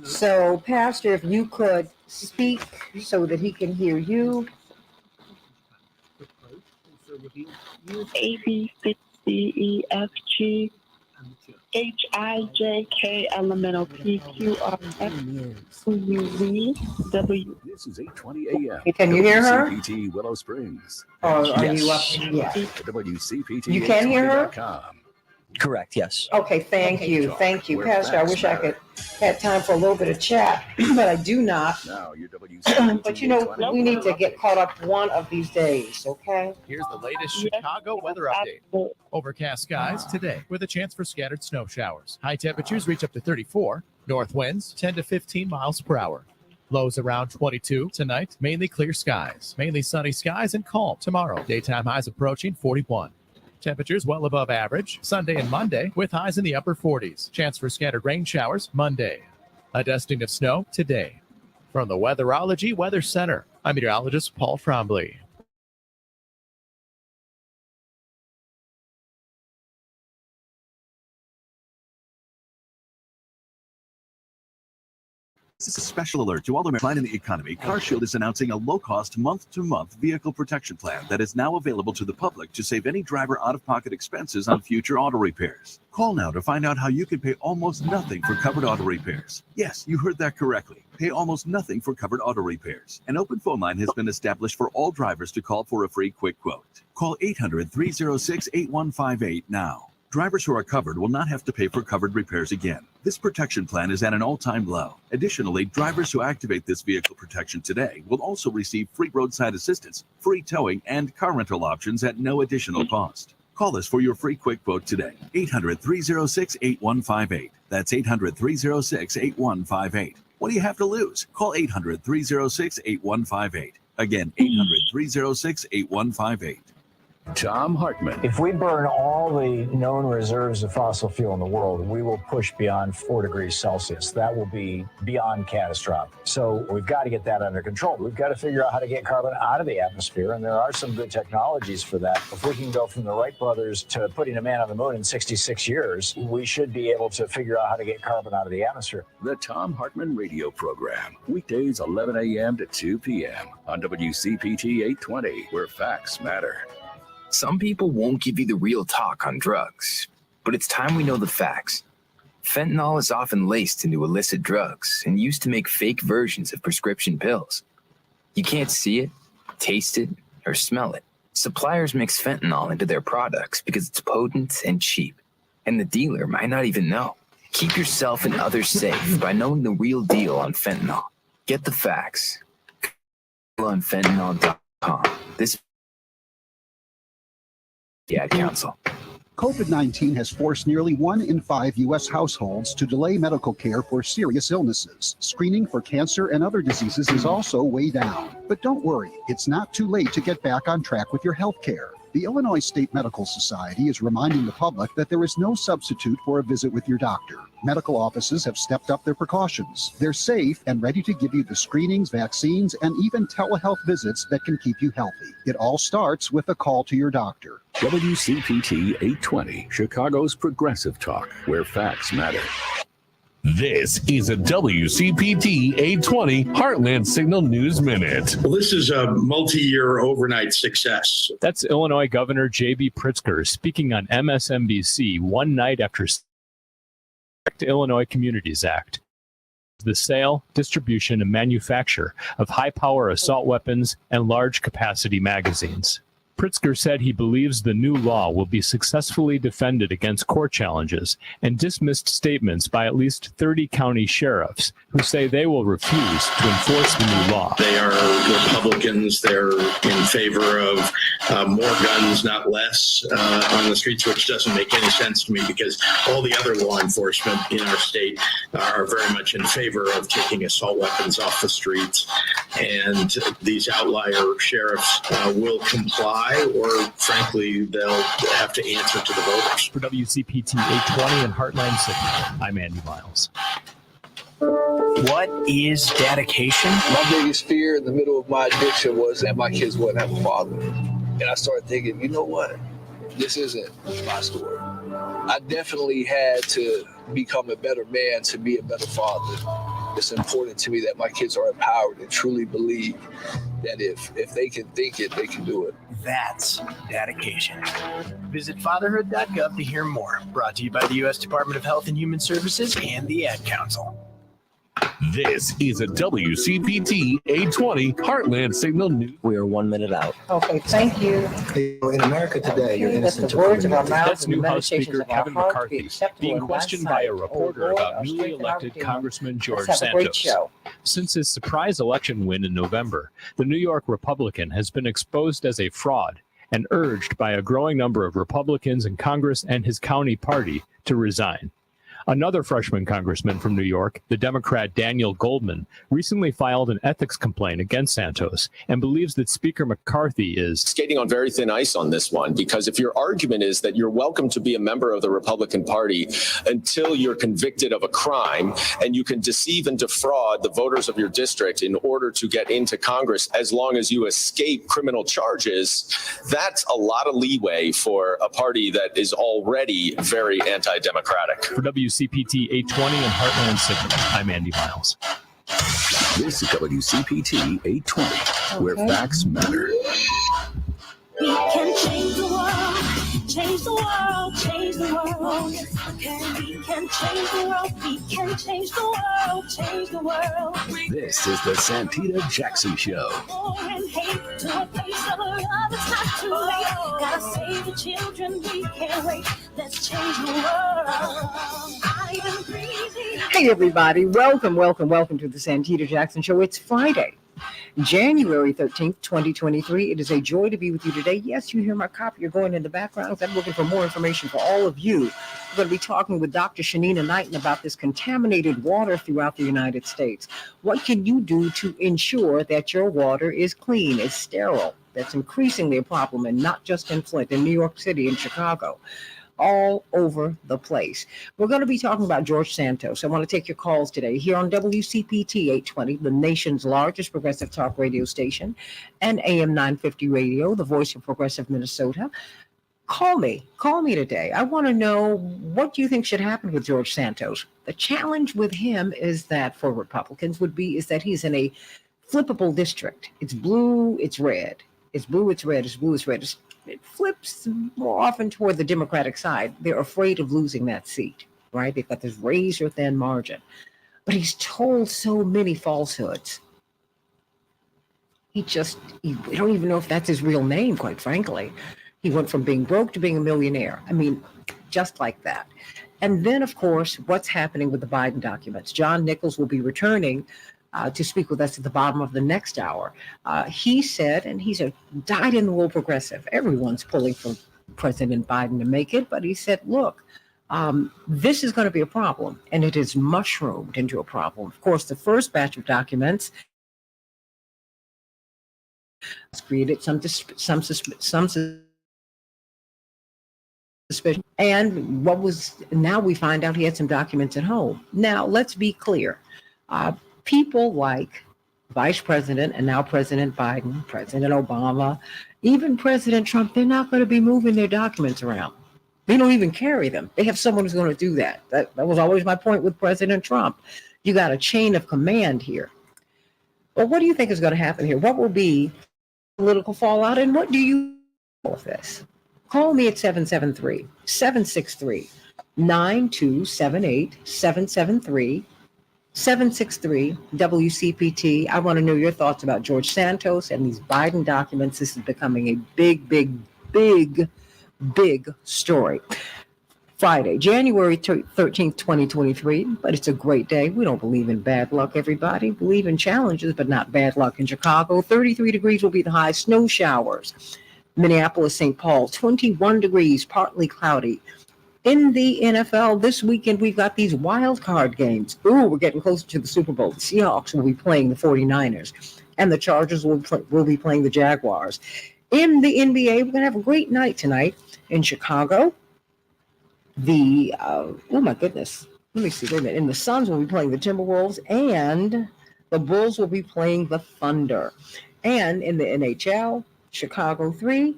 So, Pastor, if you could speak so that he can hear you. A, B, C, D, E, F, G, H, I, J, K, L, M, N, O, P, Q, R, S, U, V, W. This is 8:20 a.m. Can you hear her? WCPT Willow Springs. Or are you up? Yeah. WCPT You can hear her? Correct, yes. Okay, thank you. Thank you, Pastor. I wish I could had time for a little bit of chat, but I do not. Now your WCPT But you know, we need to get caught up one of these days, okay? Here's the latest Chicago weather update. Overcast skies today with a chance for scattered snow showers. High temperatures reach up to 34. North winds 10 to 15 miles per hour. Lows around 22 tonight. Mainly clear skies. Mainly sunny skies and calm tomorrow. Daytime highs approaching 41. Temperatures well above average Sunday and Monday with highs in the upper 40s. Chance for scattered rain showers Monday. A dusting of snow today. From the Weatherology Weather Center, I'm meteorologist Paul Frombley. This is a special alert to all Americans in the economy. CarShield is announcing a low-cost month-to-month vehicle protection plan that is now available to the public to save any driver out-of-pocket expenses on future auto repairs. Call now to find out how you can pay almost nothing for covered auto repairs. Yes, you heard that correctly. Pay almost nothing for covered auto repairs. An open phone line has been established for all drivers to call for a free quick quote. Call 800-306-8158 now. Drivers who are covered will not have to pay for covered repairs again. This protection plan is at an all-time low. Additionally, drivers who activate this vehicle protection today will also receive free roadside assistance, free towing, and car rental options at no additional cost. Call us for your free quick quote today. 800-306-8158. That's 800-306-8158. What do you have to lose? Call 800-306-8158. Again, 800-306-8158. Tom Hartman. If we burn all the known reserves of fossil fuel in the world, we will push beyond 4 degrees Celsius. That will be beyond catastrophic. So we've got to get that under control. We've got to figure out how to get carbon out of the atmosphere, and there are some good technologies for that. If we can go from the Wright brothers to putting a man on the moon in 66 years, we should be able to figure out how to get carbon out of the atmosphere. The Tom Hartman radio program. Weekdays 11 a.m. to 2 p.m. on WCPT 820, where facts matter. Some people won't give you the real talk on drugs, but it's time we know the facts. Fentanyl is often laced into illicit drugs and used to make fake versions of prescription pills. You can't see it, taste it, or smell it. Suppliers mix fentanyl into their products because it's potent and cheap, and the dealer might not even know. Keep yourself and others safe by knowing the real deal on fentanyl. Get the facts on fentanyl.com. This Ad Council. COVID-19 has forced nearly 1 in 5 U.S. households to delay medical care for serious illnesses. Screening for cancer and other diseases is also way down. But don't worry, it's not too late to get back on track with your health care. The Illinois State Medical Society is reminding the public that there is no substitute for a visit with your doctor. Medical offices have stepped up their precautions. They're safe and ready to give you the screenings, vaccines, and even telehealth visits that can keep you healthy. It all starts with a call to your doctor. WCPT 820, Chicago's progressive talk, where facts matter. This is a WCPT 820 Heartland Signal News Minute. Well, this is a multi-year overnight success. That's Illinois Governor J.B. Pritzker speaking on MSNBC one night after the Illinois Communities Act. The sale, distribution, and manufacture of high-power assault weapons and large-capacity magazines. Pritzker said he believes the new law will be successfully defended against court challenges and dismissed statements by at least 30 county sheriffs who say they will refuse to enforce the new law. They are Republicans. They're in favor of more guns, not less, on the streets, which doesn't make any sense to me because all the other law enforcement in our state are very much in favor of taking assault weapons off the streets. And these outlier sheriffs will comply, or frankly, they'll have to answer to the voters. For WCPT 820 and Heartland Signal, I'm Andy Miles. What is dedication? My biggest fear in the middle of my addiction was that my kids wouldn't have a father. And I started thinking, you know what? This isn't my story. I definitely had to become a better man, to be a better father. It's important to me that my kids are empowered and truly believe that if they can think it, they can do it. That's dedication. Visit fatherhood.gov to hear more. Brought to you by the U.S. Department of Health and Human Services and the Ad Council. This is a WCPT 820 Heartland Signal News. We are 1 minute out. Okay, thank you. In America today, you're Okay, that's innocent the until words of our proven mouths That's and the new House meditations Speaker of our Kevin heart be McCarthy acceptable being in thy questioned by sight, a O reporter Lord, about our newly strength and our elected Redeemer. Congressman George Let's have a great Santos. show. Since his surprise election win in November, the New York Republican has been exposed as a fraud and urged by a growing number of Republicans in Congress and his county party to resign. Another freshman congressman from New York, the Democrat Daniel Goldman, recently filed an ethics complaint against Santos and believes that Speaker McCarthy is skating on very thin ice on this one, because if your argument is that you're welcome to be a member of the Republican Party until you're convicted of a crime and you can deceive and defraud the voters of your district in order to get into Congress as long as you escape criminal charges, that's a lot of leeway for a party that is already very anti-democratic. For WCPT 820 and Heartland Signal, I'm Andy Miles. This is WCPT 820, where facts matter. We can change the world, change the world, change the world. Oh, yes, we can. We can change the world. We can change the world, change the world. This is the Santita Jackson Show. War and hate to a place of love. It's not too late. Gotta save the children. We can't wait. Let's change the world. I am breathing. Hey, everybody. Welcome to the Santita Jackson Show. It's Friday, January 13th, 2023. It is a joy to be with you today. Yes, you hear my copier going in the background. I'm looking for more information for all of you. We're going to be talking with Dr. Shanina Knighton about this contaminated water throughout the United States. What can you do to ensure that your water is clean, is sterile? That's increasingly a problem, and not just in Flint, in New York City, in Chicago, all over the place. We're going to be talking about George Santos. I want to take your calls today here on WCPT 820, the nation's largest progressive talk radio station, and AM 950 radio, the voice of progressive Minnesota. Call me today. I want to know, what do you think should happen with George Santos? The challenge with him is that, for Republicans, is that he's in a flippable district. It's blue, it's red. It's blue, it's red. It's blue, it's red. It flips more often toward the Democratic side. They're afraid of losing that seat, right? They've got this razor thin margin. But he's told so many falsehoods. We don't even know if that's his real name, quite frankly. He went from being broke to being a millionaire. I mean, just like that. And then, of course, what's happening with the Biden documents? John Nichols will be returning to speak with us at the bottom of the next hour. He said, and he's a dyed-in-the-wool progressive. Everyone's pulling for President Biden to make it, but he said, look, this is going to be a problem, and it has mushroomed into a problem. Of course, the first batch of documents created some suspicion. And now we find out he had some documents at home. Now, let's be clear. People like Vice President and now President Biden, President Obama, even President Trump, they're not going to be moving their documents around. They don't even carry them. They have someone who's going to do that. That was always my point with President Trump. You got a chain of command here. But what do you think is going to happen here? What will be political fallout, and what do you know of this? Call me at 773-763-9278, 763 WCPT. I want to know your thoughts about George Santos and these Biden documents. This is becoming a big story. Friday, January 13th, 2023, but it's a great day. We don't believe in bad luck, everybody. We believe in challenges, but not bad luck. In Chicago, 33 degrees will be the high. Snow showers. Minneapolis, St. Paul, 21 degrees, partly cloudy. In the NFL this weekend, we've got these wild card games. Ooh, we're getting closer to the Super Bowl. The Seahawks will be playing the 49ers, and the Chargers will be playing the Jaguars. In the NBA, we're going to have a great night tonight in Chicago. Oh my goodness. Let me see. Wait a minute. And the Suns will be playing the Timberwolves, and the Bulls will be playing the Thunder. And in the NHL, Chicago 3,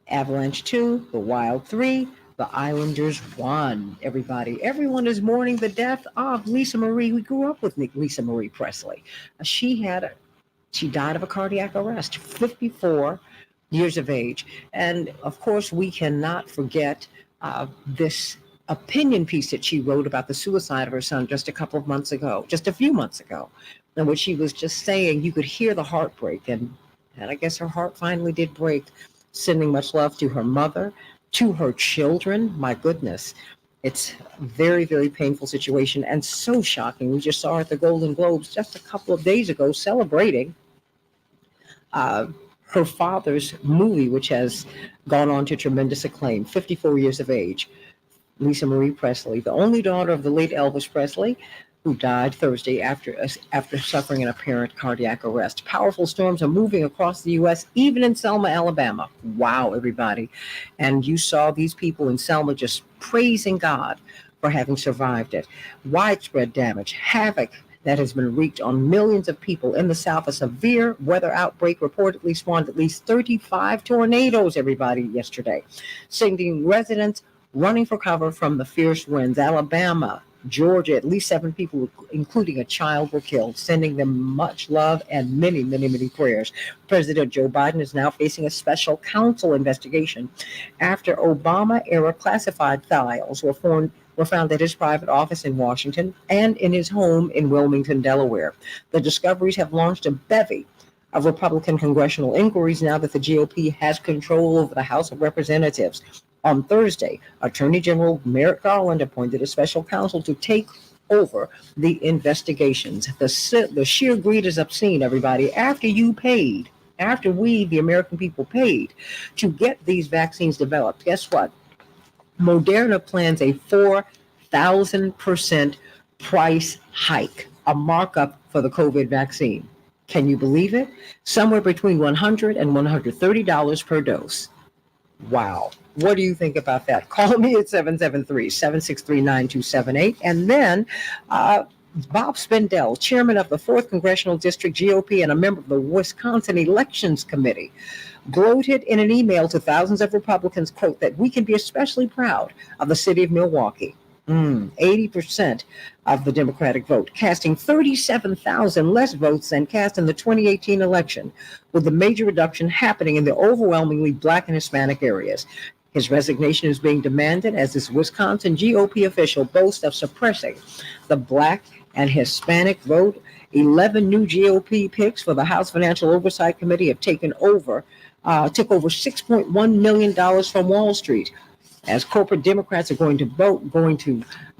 Avalanche 2, the Wild 3, The Islanders won, everybody. Everyone is mourning the death of Lisa Marie. We grew up with Lisa Marie Presley. She died of a cardiac arrest, 54 years of age. And of course, we cannot forget this opinion piece that she wrote about the suicide of her son just a few months ago, in which she was just saying you could hear the heartbreak. And I guess her heart finally did break, sending much love to her mother, to her children. My goodness. It's a very, very painful situation and so shocking. We just saw her at the Golden Globes just a couple of days ago celebrating her father's movie, which has gone on to tremendous acclaim, 54 years of age. Lisa Marie Presley, the only daughter of the late Elvis Presley, who died Thursday after suffering an apparent cardiac arrest. Powerful storms are moving across the U.S., even in Selma, Alabama. Wow, everybody. And you saw these people in Selma just praising God for having survived it. Widespread damage, havoc that has been wreaked on millions of people in the South. A severe weather outbreak reportedly spawned at least 35 tornadoes, everybody, yesterday, sending residents running for cover from the fierce winds. Alabama, Georgia, at least 7 people, including a child, were killed, sending them much love and many, many, many prayers. President Joe Biden is now facing a special counsel investigation after Obama-era classified files were found at his private office in Washington and in his home in Wilmington, Delaware. The discoveries have launched a bevy of Republican congressional inquiries now that the GOP has control over the House of Representatives. On Thursday, Attorney General Merrick Garland appointed a special counsel to take over the investigations. The sheer greed is obscene, everybody. After we, the American people, paid to get these vaccines developed, guess what? Moderna plans a 4,000% price hike, a markup for the COVID vaccine. Can you believe it? Somewhere between $100 and $130 per dose. Wow. What do you think about that? Call me at 773-763-9278. And then Bob Spindell, chairman of the 4th Congressional District GOP and a member of the Wisconsin Elections Committee, gloated in an email to thousands of Republicans, quote, that we can be especially proud of the city of Milwaukee. 80% of the Democratic vote, casting 37,000 less votes than cast in the 2018 election, with the major reduction happening in the overwhelmingly Black and Hispanic areas. His resignation is being demanded as this Wisconsin GOP official boasts of suppressing the Black and Hispanic vote. 11 new GOP picks for the House Financial Oversight Committee have took over $6.1 million from Wall Street. As corporate Democrats are going to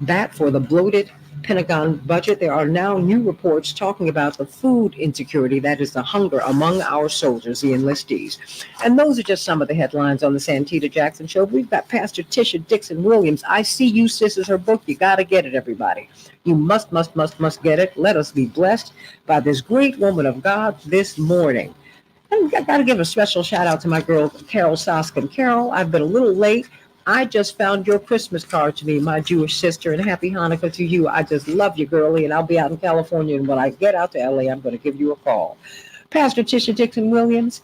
bat for the bloated Pentagon budget, there are now new reports talking about the food insecurity, that is the hunger among our soldiers, the enlistees. And those are just some of the headlines on the Santita Jackson Show. We've got Pastor Tisha Dixon Williams. I See You, Sis, is her book. You got to get it, everybody. You must get it. Let us be blessed by this great woman of God this morning. And I got to give a special shout out to my girl, Carol Soskin. Carol, I've been a little late. I just found your Christmas card to me, my Jewish sister, and happy Hanukkah to you. I just love you, girlie, and I'll be out in California, and when I get out to LA, I'm going to give you a call. Pastor Tisha Dixon Williams,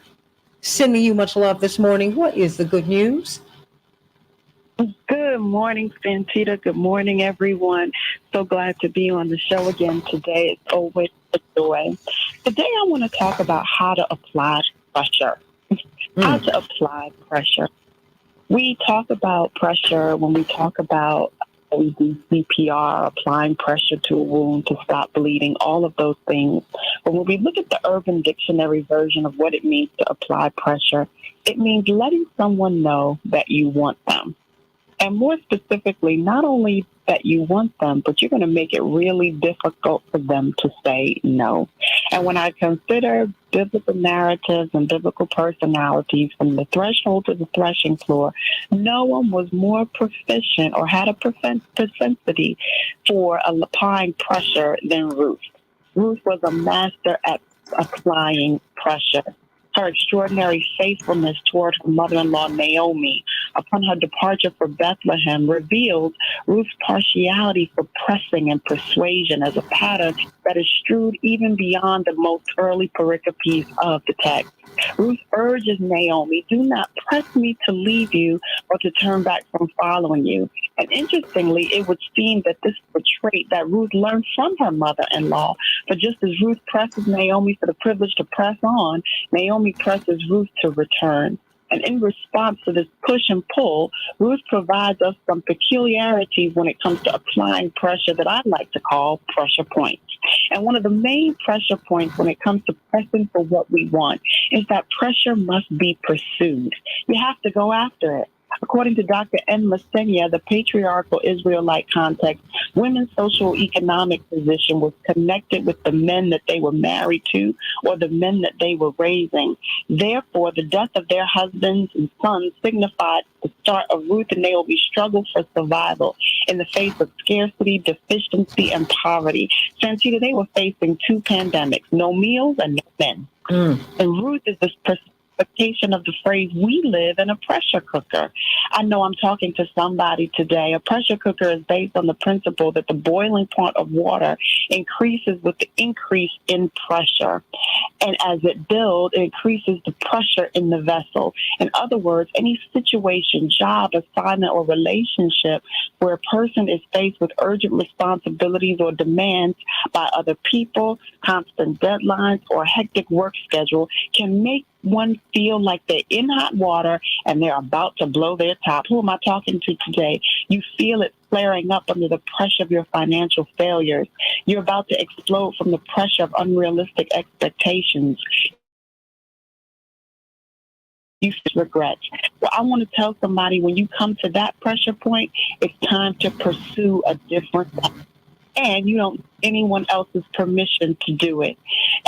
sending you much love this morning. What is the good news? Good morning, Santita. Good morning, everyone. So glad to be on the show again today. It's always a joy. Today, I want to talk about how to apply pressure. How to apply pressure. We talk about pressure when we talk about we do CPR, applying pressure to a wound to stop bleeding, all of those things. But when we look at the Urban Dictionary version of what it means to apply pressure, it means letting someone know that you want them. And more specifically, not only that you want them, but you're going to make it really difficult for them to say no. And when I consider biblical narratives and biblical personalities from the threshold to the threshing floor, no one was more proficient or had a propensity for applying pressure than Ruth. Ruth was a master at applying pressure. Her extraordinary faithfulness toward her mother-in-law, Naomi, upon her departure for Bethlehem, revealed Ruth's partiality for pressing and persuasion as a pattern that is strewed even beyond the most early pericopes of the text. Ruth urges Naomi, do not press me to leave you or to turn back from following you. And interestingly, it would seem that this is a trait that Ruth learned from her mother-in-law. But just as Ruth presses Naomi for the privilege to press on, Naomi presses Ruth to return. And in response to this push and pull, Ruth provides us some peculiarities when it comes to applying pressure that I like to call pressure points. And one of the main pressure points when it comes to pressing for what we want is that pressure must be pursued. You have to go after it. According to Dr. N. Masenia, the patriarchal Israelite context, women's social economic position was connected with the men that they were married to or the men that they were raising. Therefore, the death of their husbands and sons signified the start of Ruth and Naomi's struggle for survival in the face of scarcity, deficiency, and poverty. Santita, they were facing two pandemics, no meals and no men. And Ruth is this personification of the phrase, we live in a pressure cooker. I know I'm talking to somebody today. A pressure cooker is based on the principle that the boiling point of water increases with the increase in pressure. And as it builds, it increases the pressure in the vessel. In other words, any situation, job, assignment, or relationship where a person is faced with urgent responsibilities or demands by other people, constant deadlines, or a hectic work schedule can make one feel like they're in hot water and they're about to blow their top. Who am I talking to today? You feel it flaring up under the pressure of your financial failures. You're about to explode from the pressure of unrealistic expectations. You feel regret. Well, I want to tell somebody, when you come to that pressure point, it's time to pursue a different life. And you don't need anyone else's permission to do it.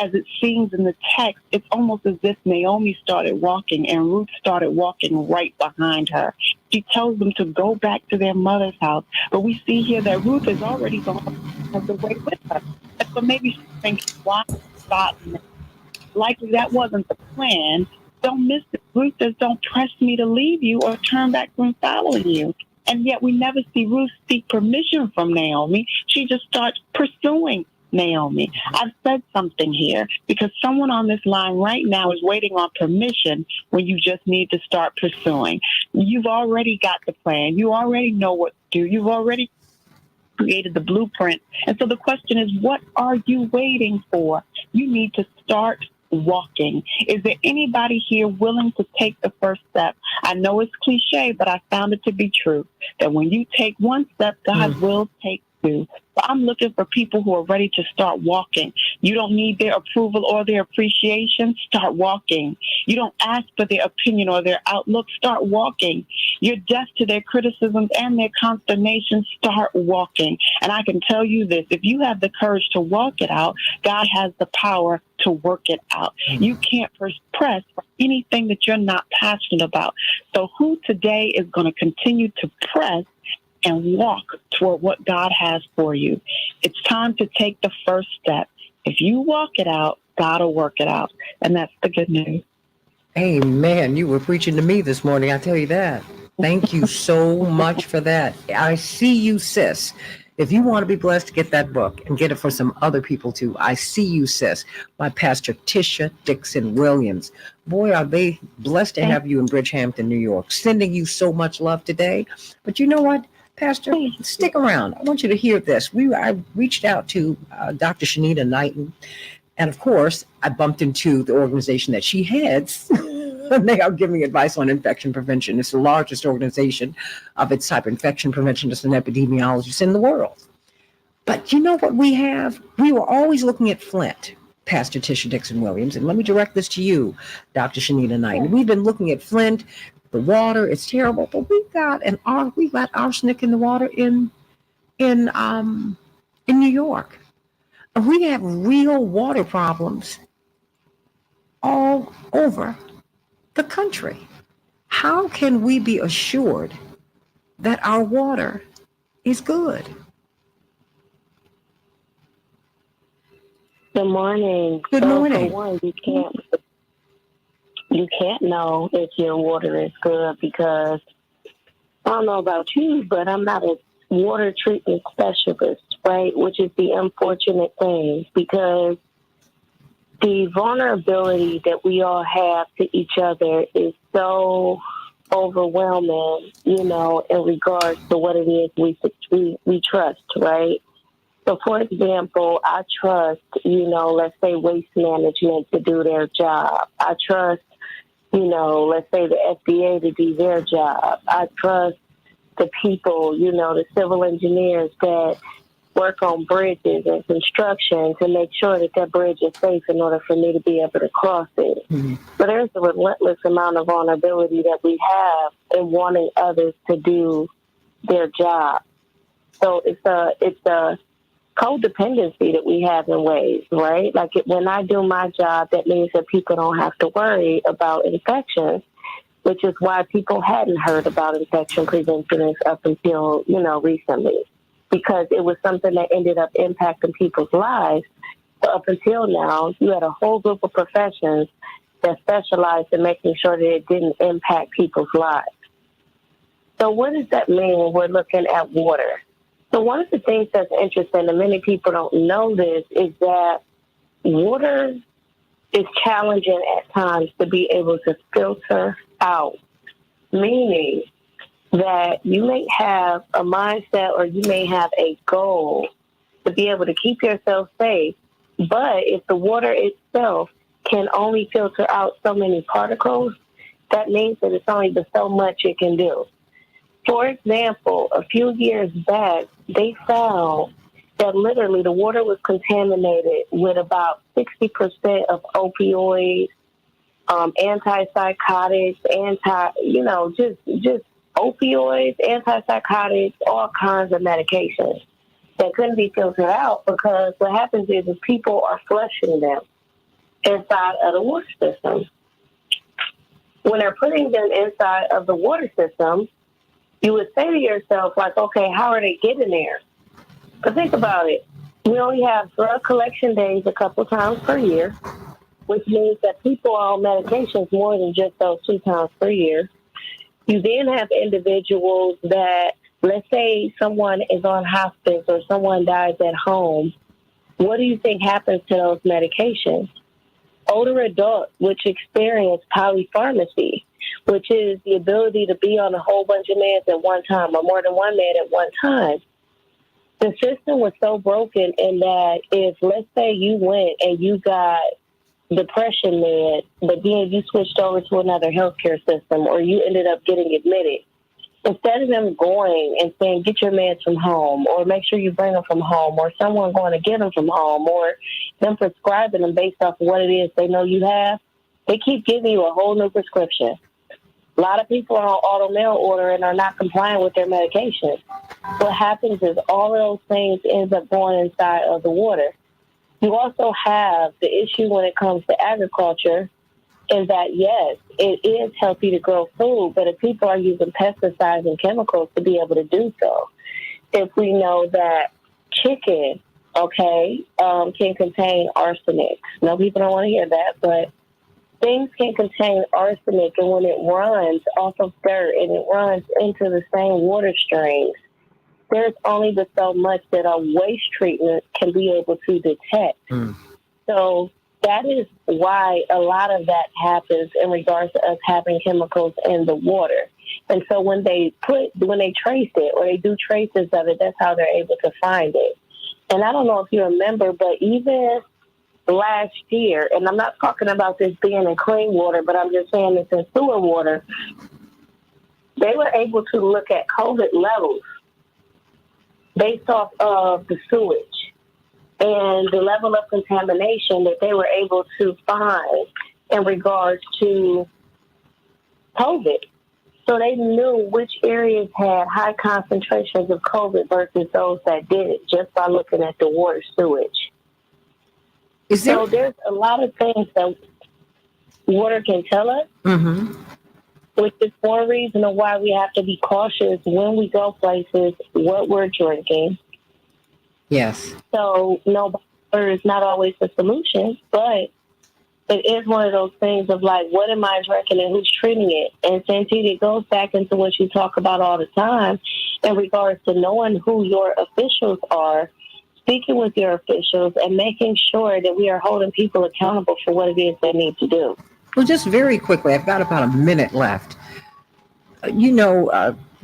As it seems in the text, it's almost as if Naomi started walking and Ruth started walking right behind her. She tells them to go back to their mother's house. But we see here that Ruth has already gone the way with her. And so maybe she's thinking, why stop now? Likely that wasn't the plan. Don't miss it. Ruth says, don't press me to leave you or turn back from following you. And yet we never see Ruth seek permission from Naomi. She just starts pursuing Naomi. I've said something here because someone on this line right now is waiting on permission when you just need to start pursuing. You've already got the plan. You already know what to do. You've already created the blueprint. And so the question is, what are you waiting for? You need to start walking. Is there anybody here willing to take the first step? I know it's cliche, but I found it to be true that when you take one step, God will take two. But I'm looking for people who are ready to start walking. You don't need their approval or their appreciation. Start walking. You don't ask for their opinion or their outlook. Start walking. You're deaf to their criticisms and their consternation. Start walking. And I can tell you this, if you have the courage to walk it out, God has the power to work it out. You can't press for anything that you're not passionate about. So who today is going to continue to press and walk toward what God has for you? It's time to take the first step. If you walk it out, God will work it out. And that's the good news. Amen. You were preaching to me this morning, I tell you that. Thank you so much for that. I see you, sis. If you want to be blessed, get that book and get it for some other people too. I see you, sis. My pastor, Tisha Dixon Williams. Boy, are they blessed to have you in Bridgehampton, New York. Sending you so much love today. But you know what, Pastor? Stick around. I want you to hear this. I reached out to Dr. Shanita Knighton. And of course, I bumped into the organization that she heads. They are giving advice on infection prevention. It's the largest organization of its type, infection preventionists and epidemiologists in the world. But you know what we have? We were always looking at Flint, Pastor Tisha Dixon Williams. And let me direct this to you, Dr. Shanita Knighton. We've been looking at Flint. The water is terrible, but we got arsenic in the water in New York. We have real water problems all over the country. How can we be assured that our water is good? Good morning. Good morning. For one, you can't know if your water is good because I don't know about you, but I'm not a water treatment specialist, right? Which is the unfortunate thing because the vulnerability that we all have to each other is so overwhelming, you know, in regards to what it is we trust, right? So, for example, I trust, you know, let's say waste management to do their job. I trust, you know, let's say the FDA to do their job. I trust the people, you know, the civil engineers that work on bridges and construction to make sure that that bridge is safe in order for me to be able to cross it. Mm-hmm. But there's a relentless amount of vulnerability that we have in wanting others to do their job. So it's a codependency that we have in ways, right? Like when I do my job, that means that people don't have to worry about infections, which is why people hadn't heard about infection prevention up until, you know, recently, because it was something that ended up impacting people's lives. So up until now, you had a whole group of professions that specialized in making sure that it didn't impact people's lives. So what does that mean when we're looking at water? So one of the things that's interesting, and many people don't know this, is that water is challenging at times to be able to filter out, meaning that you may have a mindset or you may have a goal to be able to keep yourself safe, but if the water itself can only filter out so many particles, that means that it's only the so much it can do. For example, a few years back, they found that literally the water was contaminated with about 60% of opioids, antipsychotics, just opioids, antipsychotics, all kinds of medications that couldn't be filtered out because what happens is people are flushing them inside of the water system. When they're putting them inside of the water system, you would say to yourself, like, okay, how are they getting there? But think about it. We only have drug collection days a couple times per year, which means that people are on medications more than just those 2 times per year. You then have individuals that, let's say someone is on hospice or someone dies at home. What do you think happens to those medications? Older adults, which experience polypharmacy, which is the ability to be on a whole bunch of meds at one time or more than one med at one time. The system was so broken in that if, let's say, you went and you got depression med, but then you switched over to another healthcare system or you ended up getting admitted, instead of them going and saying, get your meds from home or make sure you bring them from home or someone going to get them from home or them prescribing them based off of what it is they know you have, they keep giving you a whole new prescription. A lot of people are on auto mail order and are not compliant with their medication. What happens is all of those things end up going inside of the water. You also have the issue when it comes to agriculture in that, yes, it is healthy to grow food, but if people are using pesticides and chemicals to be able to do so, if we know that chicken, can contain arsenic. No, people don't want to hear that, but things can contain arsenic, and when it runs off of dirt and it runs into the same water streams, there's only but so much that a waste treatment can be able to detect. So that is why a lot of that happens in regards to us having chemicals in the water. And so when they trace it or they do traces of it, that's how they're able to find it. And I don't know if you remember, but even last year, and I'm not talking about this being in clean water, but I'm just saying it's in sewer water, they were able to look at COVID levels based off of the sewage and the level of contamination that they were able to find in regards to COVID. So they knew which areas had high concentrations of COVID versus those that didn't, just by looking at the water sewage. So there's a lot of things that water can tell us, which is one reason of why we have to be cautious when we go places, what we're drinking. Yes. So no, water is not always the solution, but it is one of those things of like, what am I drinking and who's treating it? And Santita, it goes back into what you talk about all the time in regards to knowing who your officials are speaking with your officials and making sure that we are holding people accountable for what it is they need to do. Well, just very quickly, I've got about a minute left.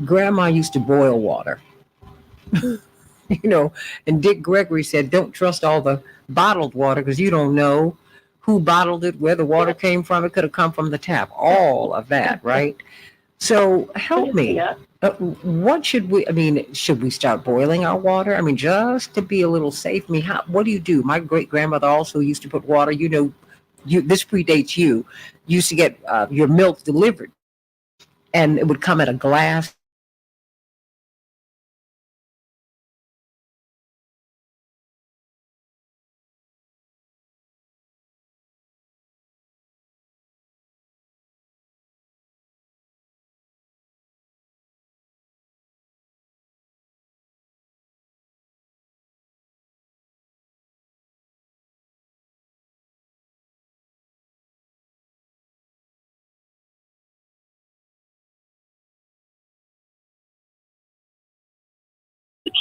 Grandma used to boil water. And Dick Gregory said, don't trust all the bottled water because you don't know who bottled it, where the water came from. It could have come from the tap, all of that, right? So help me. What should should we start boiling our water? Just to be a little safe. What do you do? My great grandmother also used to put water, this predates you, used to get your milk delivered and it would come at a glass.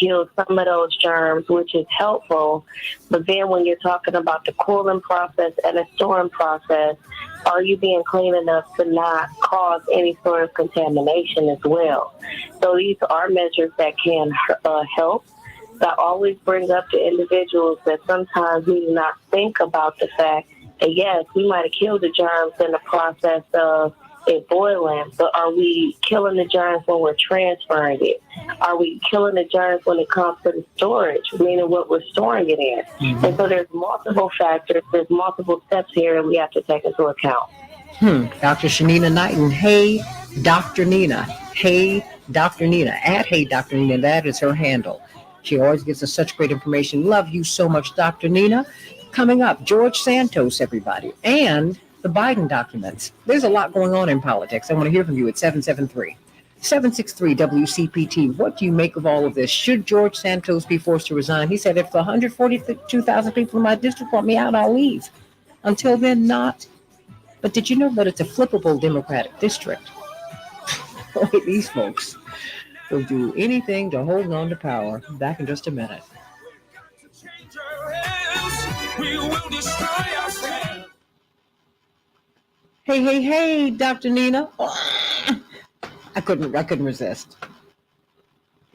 Kill some of those germs, which is helpful. But then when you're talking about the cooling process and the storing process, are you being clean enough to not cause any sort of contamination as well? So these are measures that can help. I always bring up to individuals that sometimes we do not think about the fact that, yes, we might have killed the germs in the process of it boiling, but are we killing the germs when we're transferring it? Are we killing the germs when it comes to the storage, meaning what we're storing it in? Mm-hmm. And so there's multiple factors, there's multiple steps here that we have to take into account. Dr. Shanina Knighton. Hey, Dr. Nina. Hey, Dr. Nina. At Hey, Dr. Nina. That is her handle. She always gives us such great information. Love you so much, Dr. Nina. Coming up, George Santos, everybody. And the Biden documents. There's a lot going on in politics. I want to hear from you at 773-763-WCPT. What do you make of all of this? Should George Santos be forced to resign? He said, if 142,000 people in my district want me out, I'll leave. Until then, not. But did you know that it's a flippable Democratic district? These folks will do anything to hold on to power. Back in just a minute. We will destroy ourselves. Hey, Dr. Nina. I couldn't resist.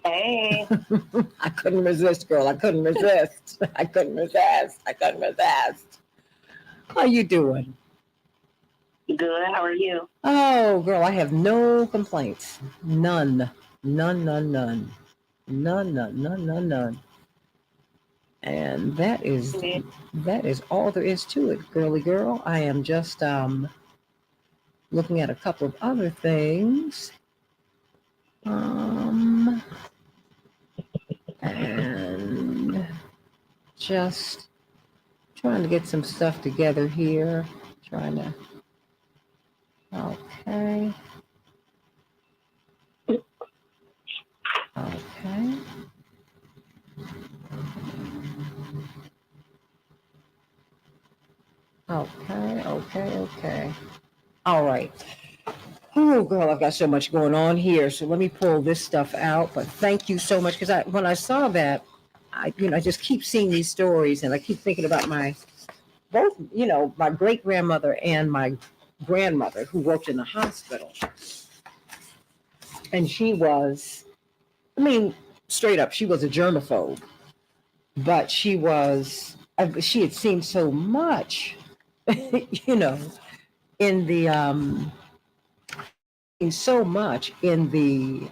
Hey. I couldn't resist, girl. I couldn't resist. How you doing? Good. How are you? Oh, girl, I have no complaints. None. And that is all there is to it, girly girl. I am just looking at a couple of other things. And just trying to get some stuff together here. Okay. All right. Oh, girl, I've got so much going on here. So let me pull this stuff out. But thank you so much. Because when I saw that, I just keep seeing these stories and I keep thinking about my great grandmother and my grandmother who worked in the hospital. And she was, straight up, she was a germaphobe. But she had seen so much, in the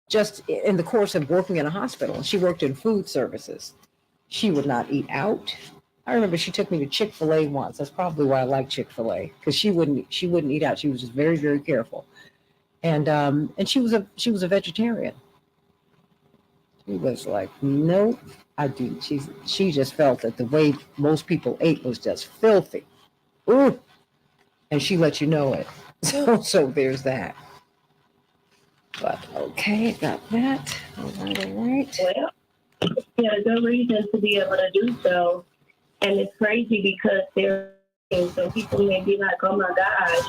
just in the course of working in a hospital. She worked in food services. She would not eat out. I remember she took me to Chick-fil-A once. That's probably why I like Chick-fil-A, because she wouldn't eat out. She was just very, very careful. And she was a vegetarian. She was like, nope, I do. She just felt that the way most people ate was just filthy. Ooh. And she let you know it. So there's that. But okay, got that. All right. Well, yeah, good reason to be able to do so. And it's crazy because so people may be like, oh my gosh,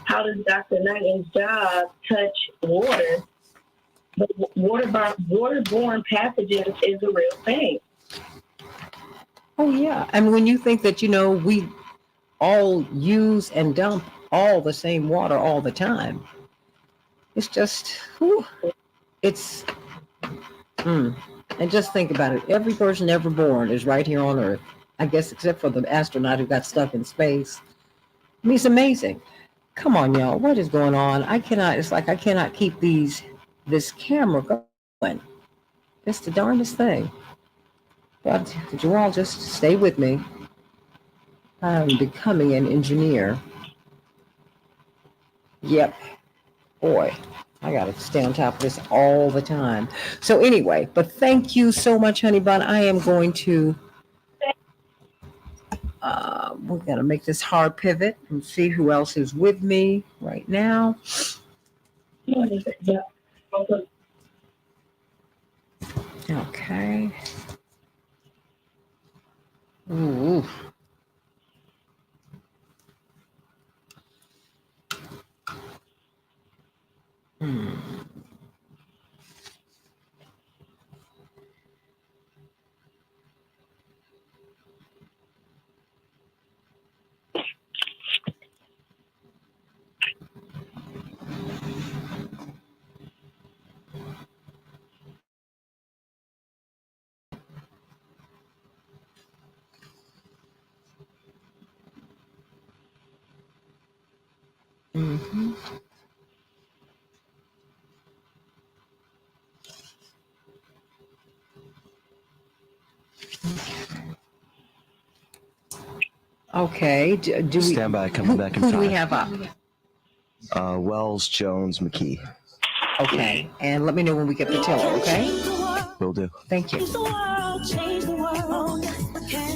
how does Dr. Knighton's job touch water? But waterborne pathogens is a real thing. Oh yeah. And when you think that, we all use and dump all the same water all the time, it's just, whew, it's, and just think about it. Every person ever born is right here on Earth. I guess except for the astronaut who got stuck in space. I mean, it's amazing. Come on, y'all. What is going on? It's like I cannot keep this camera going. It's the darndest thing. But could you all just stay with me? I'm becoming an engineer. Yep. Boy, I got to stay on top of this all the time. So anyway, but thank you so much, honey bun. I am going to, we're going to make this hard pivot and see who else is with me right now. Okay. Ooh. Mm-hmm. Okay. Do we stand by? Coming back in who do we 5. have up? Wells, Jones, McKee. Okay. And let me know when we get the tiller, okay? Will do. Thank you. Change the world, change the world.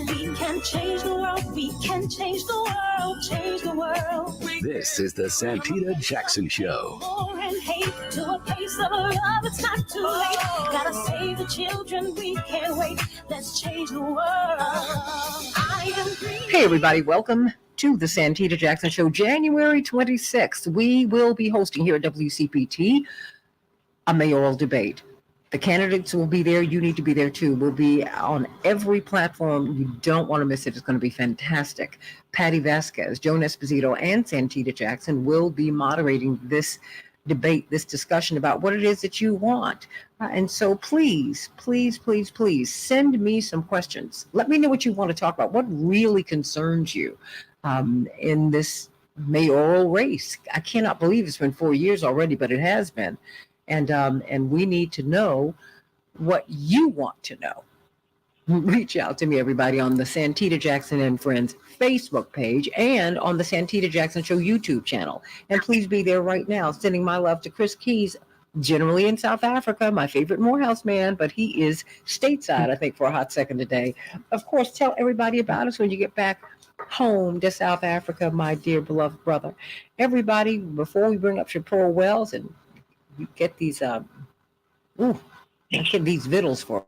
We can change the world, we can change the world, change the world. This is the Santita Jackson Show. War and hate to a place of love, it's not too late. Gotta save the children, we can't wait. Let's change the world. I am green. Hey, everybody. Welcome to the Santita Jackson Show, January 26th. We will be hosting here at WCPT a mayoral debate. The candidates will be there. You need to be there too. We'll be on every platform. You don't want to miss it. It's going to be fantastic. Patty Vasquez, Joan Esposito, and Santita Jackson will be moderating this debate, this discussion about what it is that you want. And so please, please, please, please send me some questions. Let me know what you want to talk about. What really concerns you in this mayoral race? I cannot believe it's been 4 years already, but it has been. And we need to know what you want to know. Reach out to me, everybody, on the Santita Jackson and Friends Facebook page and on the Santita Jackson Show YouTube channel. And please be there right now. Sending my love to Chris Keys, generally in South Africa, my favorite Morehouse man, but he is stateside, I think, for a hot second today. Of course, tell everybody about us when you get back home to South Africa, my dear beloved brother. Everybody, before we bring up Shapiro Wells and you get these these vittles for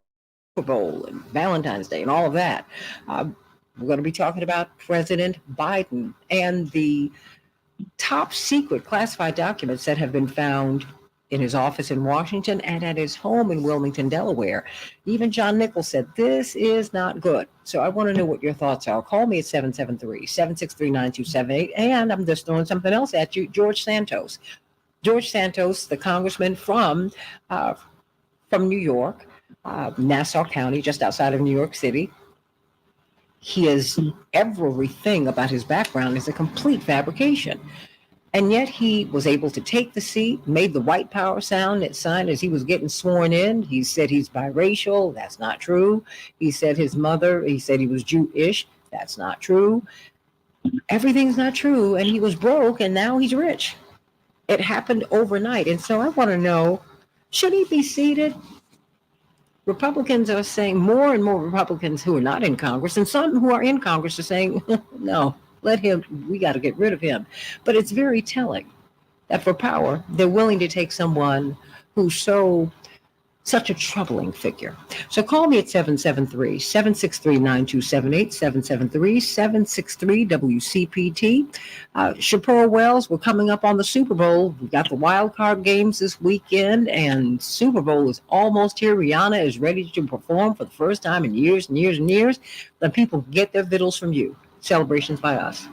Super Bowl and Valentine's Day and all of that. We're going to be talking about President Biden and the top secret classified documents that have been found in his office in Washington and at his home in Wilmington, Delaware. Even John Nichols said, this is not good. So I want to know what your thoughts are. Call me at 773-763-9278. And I'm just throwing something else at you, George Santos. George Santos, the congressman from New York, Nassau County, just outside of New York City. Everything about his background is a complete fabrication. And yet he was able to take the seat, made the white power sign as he was getting sworn in. He said he's biracial. That's not true. He said he was Jewish. That's not true. Everything's not true. And he was broke and now he's rich. It happened overnight. And so I want to know, should he be seated? Republicans are saying, more and more Republicans who are not in Congress, and some who are in Congress are saying, no, we got to get rid of him. But it's very telling that for power, they're willing to take someone who's so such a troubling figure. So call me at 773-763-9278, 773-763-WCPT. Chappelle Wells, we're coming up on the Super Bowl. We've got the wild card games this weekend, and Super Bowl is almost here. Rihanna is ready to perform for the first time in years and years and years. Then people get their vittles from you. Celebrations by us.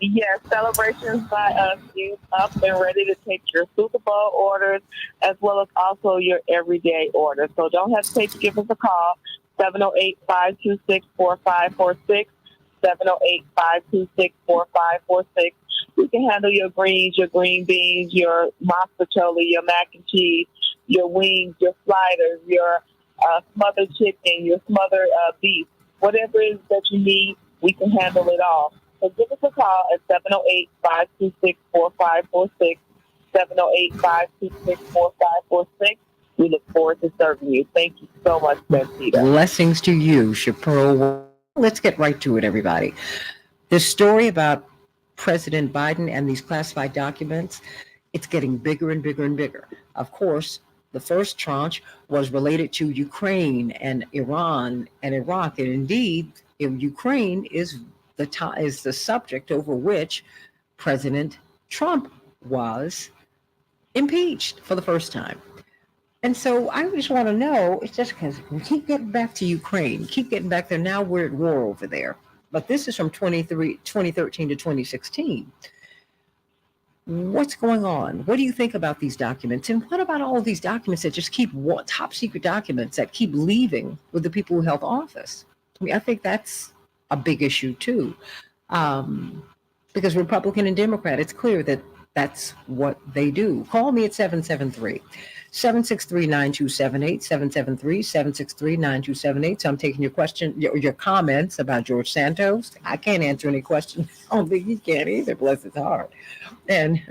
Yes, celebrations by us is up and ready to take your Super Bowl orders as well as also your everyday orders. So don't hesitate to give us a call, 708-526-4546, 708-526-4546. We can handle your greens, your green beans, your mozzarella, your mac and cheese, your wings, your sliders, your smothered chicken, your smothered beef. Whatever it is that you need, we can handle it all. So give us a call at 708-526-4546, 708-526-4546. We look forward to serving you. Thank you so much, Santita. Blessings to you, Chappelle. Let's get right to it, everybody. This story about President Biden and these classified documents, it's getting bigger and bigger and bigger. Of course, the first tranche was related to Ukraine and Iran and Iraq. And indeed, Ukraine is the subject over which President Trump was impeached for the first time. And so I just want to know, it's just because we keep getting back to Ukraine, keep getting back there. Now we're at war over there. But this is from 2013 to 2016. What's going on? What do you think about these documents? And what about all of these documents that just keep top secret documents that keep leaving with the people who held office? I mean, I think that's a big issue too, because Republican and Democrat, it's clear that that's what they do. Call me at 773-763-9278, 773-763-9278. So I'm taking your question, your comments about George Santos. I can't answer any questions. I don't think he can either, bless his heart. And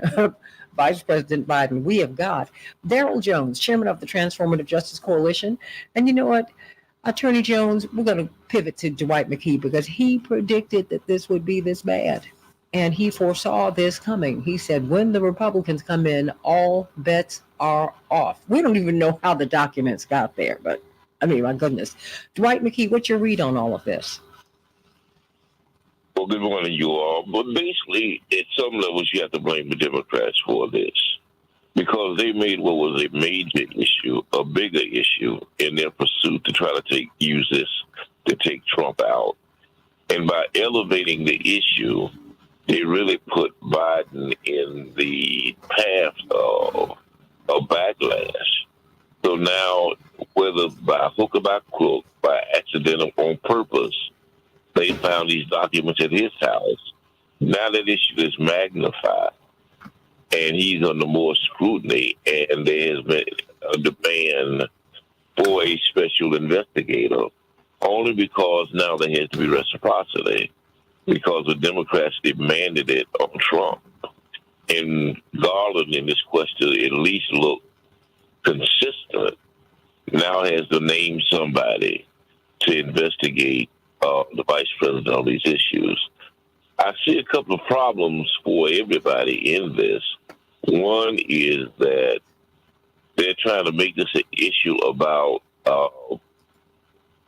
Vice President Biden, we have got Daryl Jones, chairman of the Transformative Justice Coalition. And you know what? Attorney Jones, we're going to pivot to Dwight McKee because he predicted that this would be this bad. And he foresaw this coming. He said, when the Republicans come in, all bets are off. We don't even know how the documents got there, but I mean, my goodness. Dwight McKee, what's your read on all of this? Well, good morning, you all. But basically, at some levels, you have to blame the Democrats for this, because they made what was a major issue a bigger issue in their pursuit to try to use this to take Trump out. And by elevating the issue, they really put Biden in the path of a backlash. So now, whether by hook or by crook, by accident or on purpose, they found these documents at his house. Now that issue is magnified, and he's under more scrutiny, and there has been a demand for a special investigator, only because now there has to be reciprocity, because the Democrats demanded it on Trump. And Garland in this question at least look consistent, now has to name somebody to investigate the vice president on these issues. I see a couple of problems for everybody in this. One is that they're trying to make this an issue about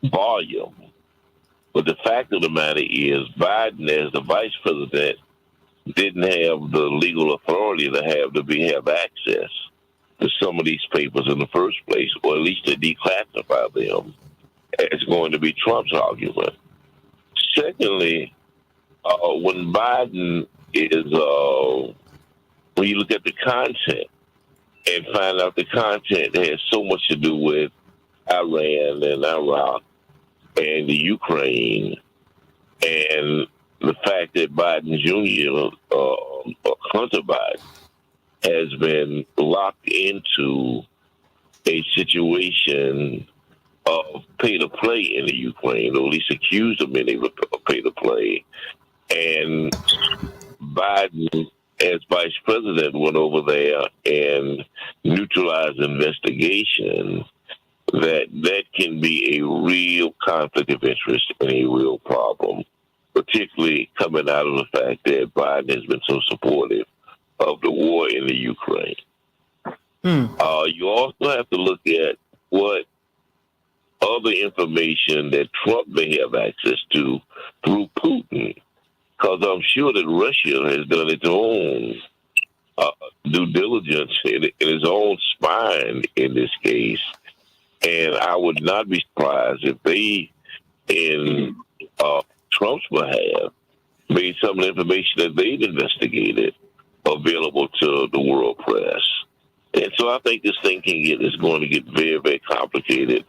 volume. But the fact of the matter is Biden, as the vice president, didn't have the legal authority to have access to some of these papers in the first place, or at least to declassify them, as going to be Trump's argument. Secondly, when Biden is, when you look at the content and find out the content has so much to do with Iran and Iraq and the Ukraine, and the fact that Biden Jr., Hunter Biden, has been locked into a situation of pay to play in the Ukraine, or at least accused of being able to pay to play. And Biden, as vice president, went over there and neutralized the investigation. That can be a real conflict of interest and a real problem, particularly coming out of the fact that Biden has been so supportive of the war in the Ukraine. You also have to look at what other information that Trump may have access to through Putin, because I'm sure that Russia has done its own due diligence in its own spine in this case. And I would not be surprised if they, in Trump's behalf, made some of the information that they've investigated available to the world press. And so I think this thing is going to get very, very complicated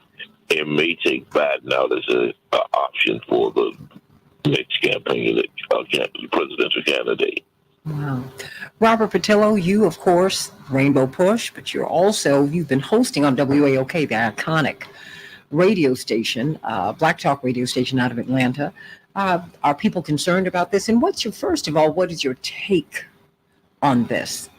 and may take Biden out as an option for the next campaign, presidential candidate. Wow. Robert Patillo, you, of course, Rainbow Push, but you've been hosting on WAOK, the iconic radio station, Black Talk radio station out of Atlanta. Are people concerned about this? And what is your take on this?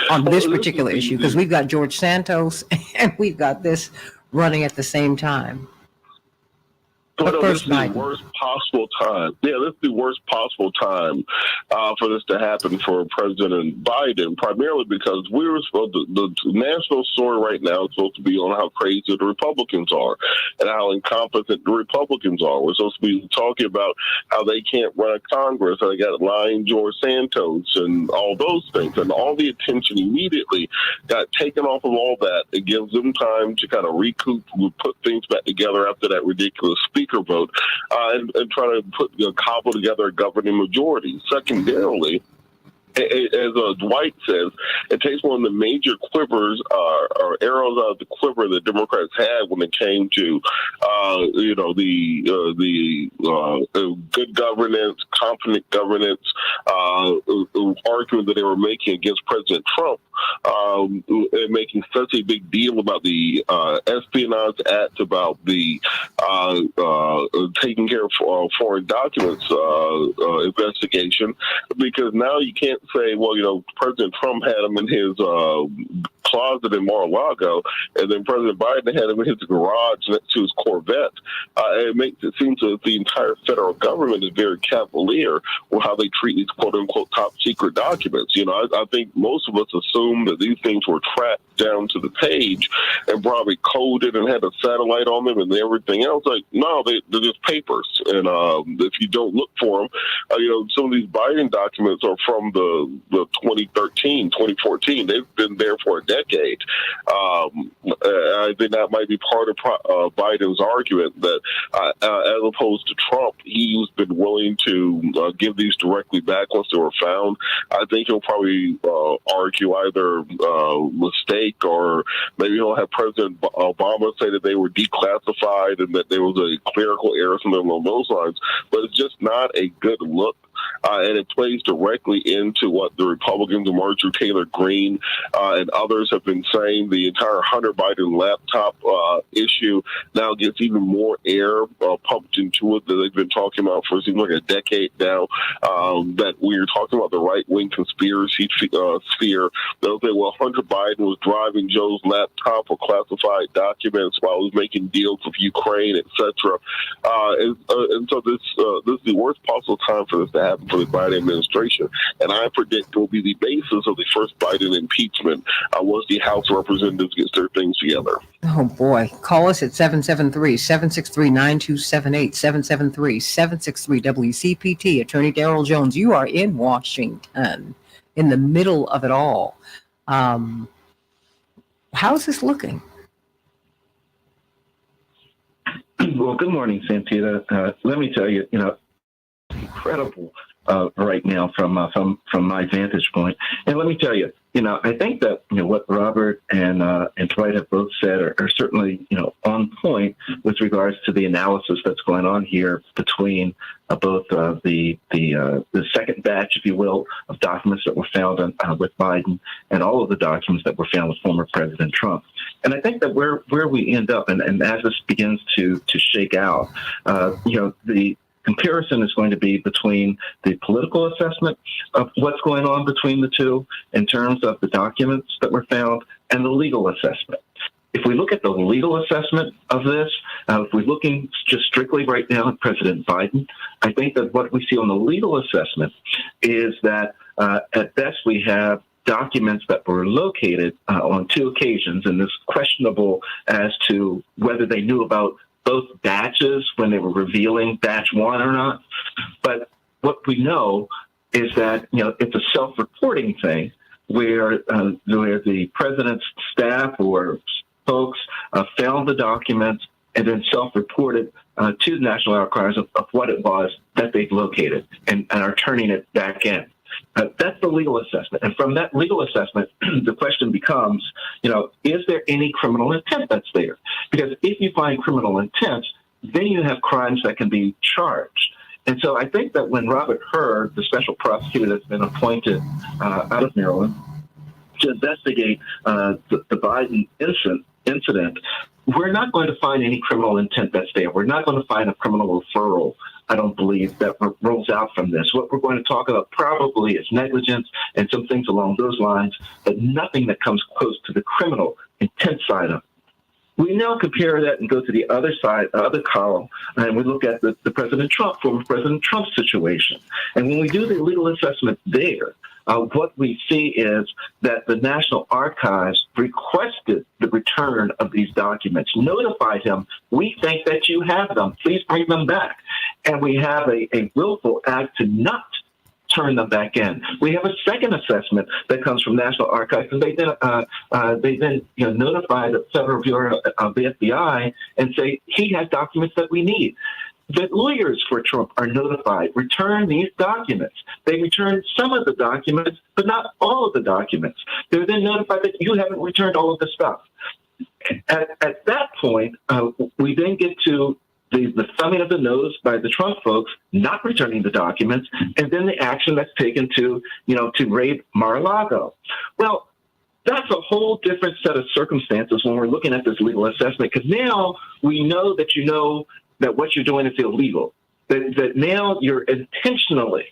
On this particular issue? Because we've got George Santos and we've got this running at the same time. But this is the worst possible time. Yeah, this is the worst possible time for this to happen for President Biden, primarily because the national story right now is supposed to be on how crazy the Republicans are and how incompetent the Republicans are. We're supposed to be talking about how they can't run a Congress, how they got lying George Santos and all those things. And all the attention immediately got taken off of all that. It gives them time to kind of recoup, put things back together after that ridiculous speaker vote, and try to cobble together a governing majority. Secondarily, as Dwight says, it takes one of the major quivers or arrows out of the quiver that Democrats had when it came to, the good governance, competent governance argument that they were making against President Trump, and making such a big deal about the Espionage Act, about the taking care of foreign documents investigation, because now you can't say, well, President Trump had him in his closet in Mar-a-Lago, and then President Biden had him in his garage next to his Corvette. It makes it seem that the entire federal government is very cavalier with how they treat these quote-unquote top-secret documents. I think most of us assume that these things were tracked down to the page and probably coded and had a satellite on them and everything else. Like, no, they're just papers. And if you don't look for them, some of these Biden documents are from the 2013, 2014. They've been there for a decade. I think that might be part of Biden's argument that as opposed to Trump, he's been willing to give these directly back once they were found. I think he'll probably argue either mistake, or maybe he'll have President Obama say that they were declassified and that there was a clerical error, something along those lines. But it's just not a good look. And it plays directly into what the Republicans and Marjorie Taylor Greene and others have been saying. The entire Hunter Biden laptop issue now gets even more air pumped into it that they've been talking about for it seems like a decade now. That we're talking about the right-wing conspiracy sphere. They'll say, well, Hunter Biden was driving Joe's laptop with classified documents while he was making deals with Ukraine, etc. And so this is the worst possible time for this to happen for the Biden administration. And I predict it will be the basis of the first Biden impeachment once the House of Representatives gets their things together. Oh, boy. Call us at 773-763-9278, 773-763-WCPT. Attorney Darrell Jones, you are in Washington, in the middle of it all. How's this looking? Well, good morning, Santita. Let me tell you, incredible right now from my vantage point. And let me tell you, I think that what Robert and Dwight have both said are certainly on point with regards to the analysis that's going on here between both the second batch, if you will, of documents that were found with Biden and all of the documents that were found with former President Trump. And I think that where we end up, and as this begins to shake out, the comparison is going to be between the political assessment of what's going on between the two in terms of the documents that were found and the legal assessment. If we look at the legal assessment of this, if we're looking just strictly right now at President Biden, I think that what we see on the legal assessment is that at best we have documents that were located on 2 occasions, and it's questionable as to whether they knew about both batches when they were revealing batch 1 or not. But what we know is that, it's a self-reporting thing where the president's staff or folks found the documents and then self-reported to the National Archives of what it was that they've located and are turning it back in. That's the legal assessment. And from that legal assessment, the question becomes, is there any criminal intent that's there? Because if you find criminal intent, then you have crimes that can be charged. And so I think that when Robert Hur, the special prosecutor that's been appointed out of Maryland to investigate the Biden incident, we're not going to find any criminal intent that's there. We're not going to find a criminal referral, I don't believe, that rolls out from this. What we're going to talk about probably is negligence and some things along those lines, but nothing that comes close to the criminal intent side of it. We now compare that and go to the other side, other column, and we look at the former President Trump situation. And when we do the legal assessment there, what we see is that the National Archives requested the return of these documents, notified him, we think that you have them, please bring them back. And we have a willful act to not turn them back in. We have a second assessment that comes from National Archives, and they then notify the Federal Bureau of the FBI and say, he has documents that we need. The lawyers for Trump are notified, return these documents. They return some of the documents, but not all of the documents. They're then notified that you haven't returned all of the stuff. At that point, we then get to the thumbing of the nose by the Trump folks not returning the documents, and then the action that's taken to raid Mar-a-Lago. Well, that's a whole different set of circumstances when we're looking at this legal assessment, because now we know that that what you're doing is illegal, that now you're intentionally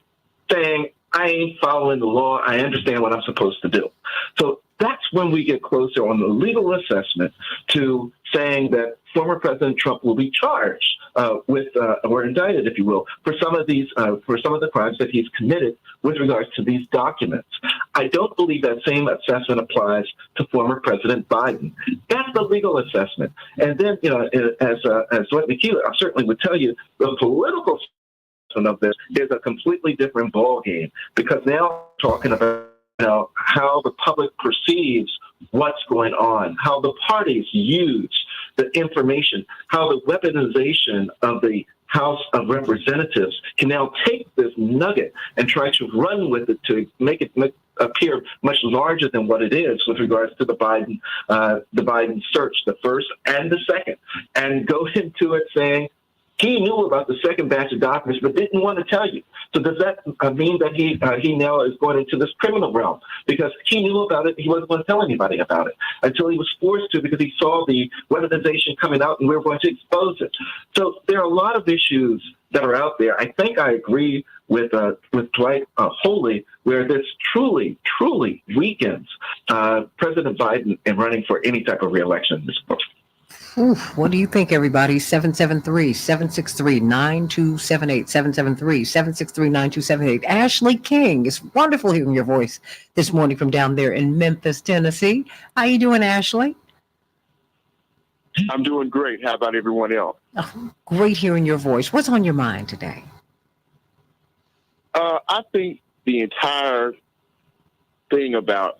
saying, I ain't following the law, I understand what I'm supposed to do. So that's when we get closer on the legal assessment to saying that former President Trump will be charged or indicted, if you will, for some of the crimes that he's committed with regards to these documents. I don't believe that same assessment applies to former President Biden. That's the legal assessment. And then, as Dwight McKee, I certainly would tell you, the political assessment of this is a completely different ballgame, because now we're talking about how the public perceives what's going on, how the parties use the information, how the weaponization of the House of Representatives can now take this nugget and try to run with it to make it appear much larger than what it is with regards to the Biden search, the first and the second, and go into it saying, he knew about the second batch of documents, but didn't want to tell you. So does that mean that he now is going into this criminal realm? Because he knew about it, he wasn't going to tell anybody about it until he was forced to, because he saw the weaponization coming out and we were going to expose it. So there are a lot of issues that are out there. I think I agree with Dwight wholly, where this truly weakens President Biden in running for any type of reelection in this point. Oof, what do you think, everybody? 773-763-9278. 773-763-9278. Ashley King, it's wonderful hearing your voice this morning from down there in Memphis, Tennessee. How you doing, Ashley? I'm doing great. How about everyone else? Oh, great hearing your voice. What's on your mind today? I think the entire thing about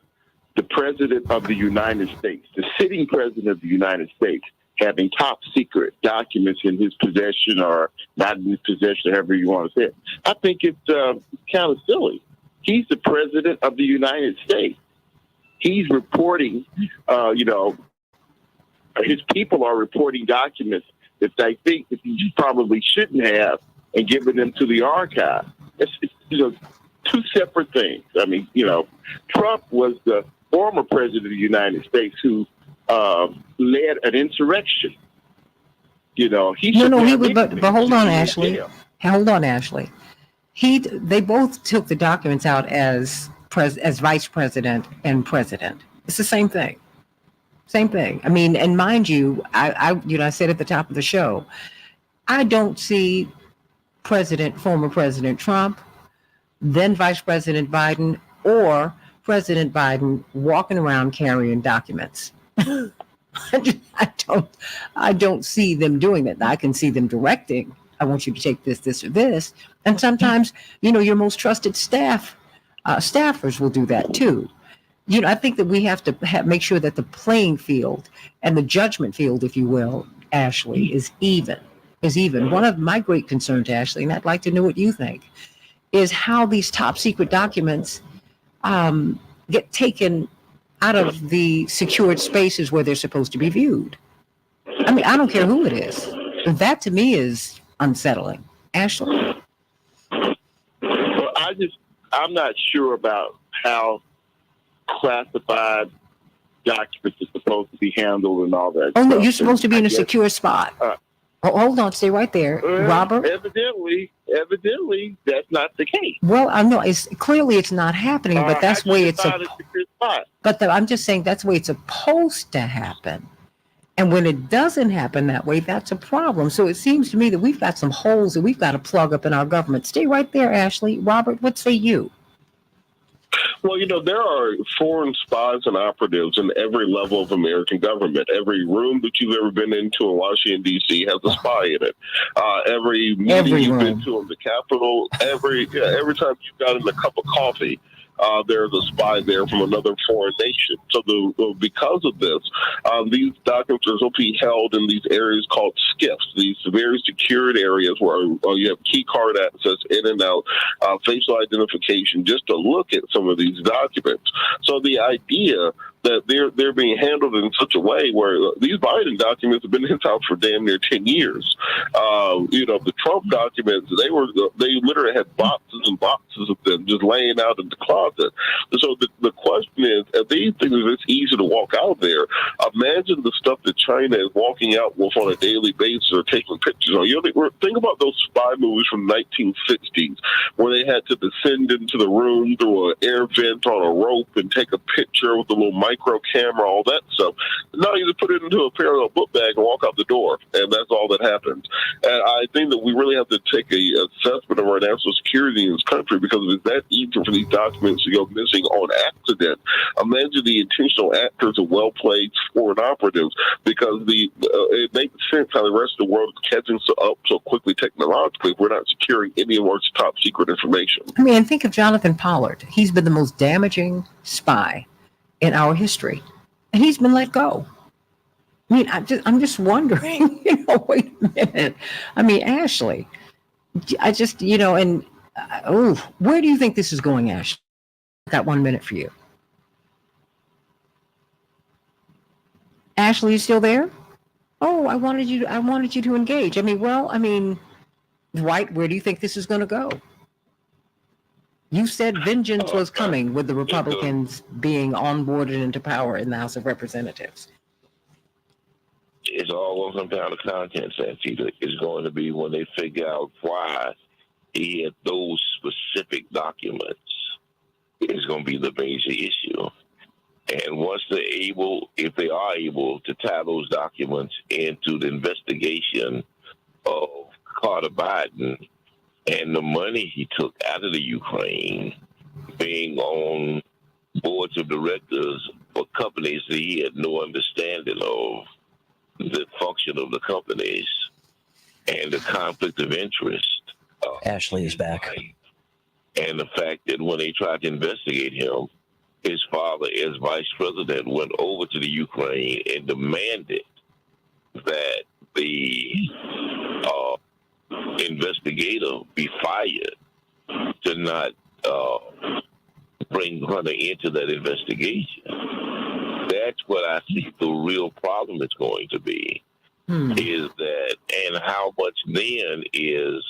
the President of the United States, the sitting President of the United States, having top secret documents in his possession or not in his possession, however you want to say it. I think it's kind of silly. He's the President of the United States. He's reporting, his people are reporting documents that they think that he probably shouldn't have and giving them to the archive. It's two separate things. I mean, Trump was the former President of the United States who led an insurrection. But hold on, Ashley. Hold on, Ashley. They both took the documents out as vice president and president. It's the same thing. Same thing. I mean, and mind you, I said at the top of the show, I don't see former President Trump, then Vice President Biden, or President Biden walking around carrying documents. I don't see them doing that. I can see them directing. I want you to take this, this, or this. And sometimes, your most trusted staffers will do that too. I think that we have to make sure that the playing field and the judgment field, if you will, Ashley, is even. One of my great concerns, Ashley, and I'd like to know what you think, is how these top secret documents get taken out of the secured spaces where they're supposed to be viewed. I mean, I don't care who it is. That to me is unsettling. Ashley? Well, I'm not sure about how classified documents are supposed to be handled and all that. Oh, no, you're supposed to be in a secure spot. Hold on, stay right there. Robert? Evidently, that's not the case. Well, I know it's not happening, but that's the way it's I'm just saying that's the way it's supposed to happen. And when it doesn't happen that way, that's a problem. So it seems to me that we've got some holes that we've got to plug up in our government. Stay right there, Ashley. Robert, what say you? Well, there are foreign spies and operatives in every level of American government. Every room that you've ever been into in Washington, D.C. has a spy in it. Every meeting you've been to in the Capitol, every time you've gotten a cup of coffee, there's a spy there from another foreign nation. So because of this, these documents are supposed to be held in these areas called SCIFs, these very secured areas where you have key card access in and out, facial identification, just to look at some of these documents. So the idea that they're being handled in such a way where these Biden documents have been in his house for damn near 10 years. The Trump documents, they literally had boxes and boxes of them just laying out in the closet. So the question is, if these things are this easy to walk out there, imagine the stuff that China is walking out with on a daily basis or taking pictures on. Think about those spy movies from the 1960s where they had to descend into the room through an air vent on a rope and take a picture with a little micro camera, all that stuff. Now you just put it into a parallel book bag and walk out the door, and that's all that happens. And I think that we really have to take a assessment of our national security in this country, because it's that easy for these documents to go missing on accident. Imagine the intentional actors of well-played foreign operatives, because it makes sense how the rest of the world is catching up so quickly technologically if we're not securing any of our top secret information. I mean, think of Jonathan Pollard. He's been the most damaging spy in our history, and he's been let go. I mean, I'm just wondering, wait a minute. I mean, Ashley, where do you think this is going, Ashley? Got 1 minute for you. Ashley, you still there? Oh, I wanted you to engage. Dwight, where do you think this is going to go? You said vengeance was coming with the Republicans being onboarded into power in the House of Representatives. It's all on some kind of content, Santita. It's going to be when they figure out why he had those specific documents. It's going to be the major issue. And once if they are able to tie those documents into the investigation of Carter Biden and the money he took out of the Ukraine, being on boards of directors for companies that he had no understanding of, the function of the companies, and the conflict of interest. Ashley is back. And the fact that when they tried to investigate him, his father, as vice president, went over to the Ukraine and demanded that the investigator be fired to not bring Hunter into that investigation. That's what I think the real problem is going to be, is that, and how much then is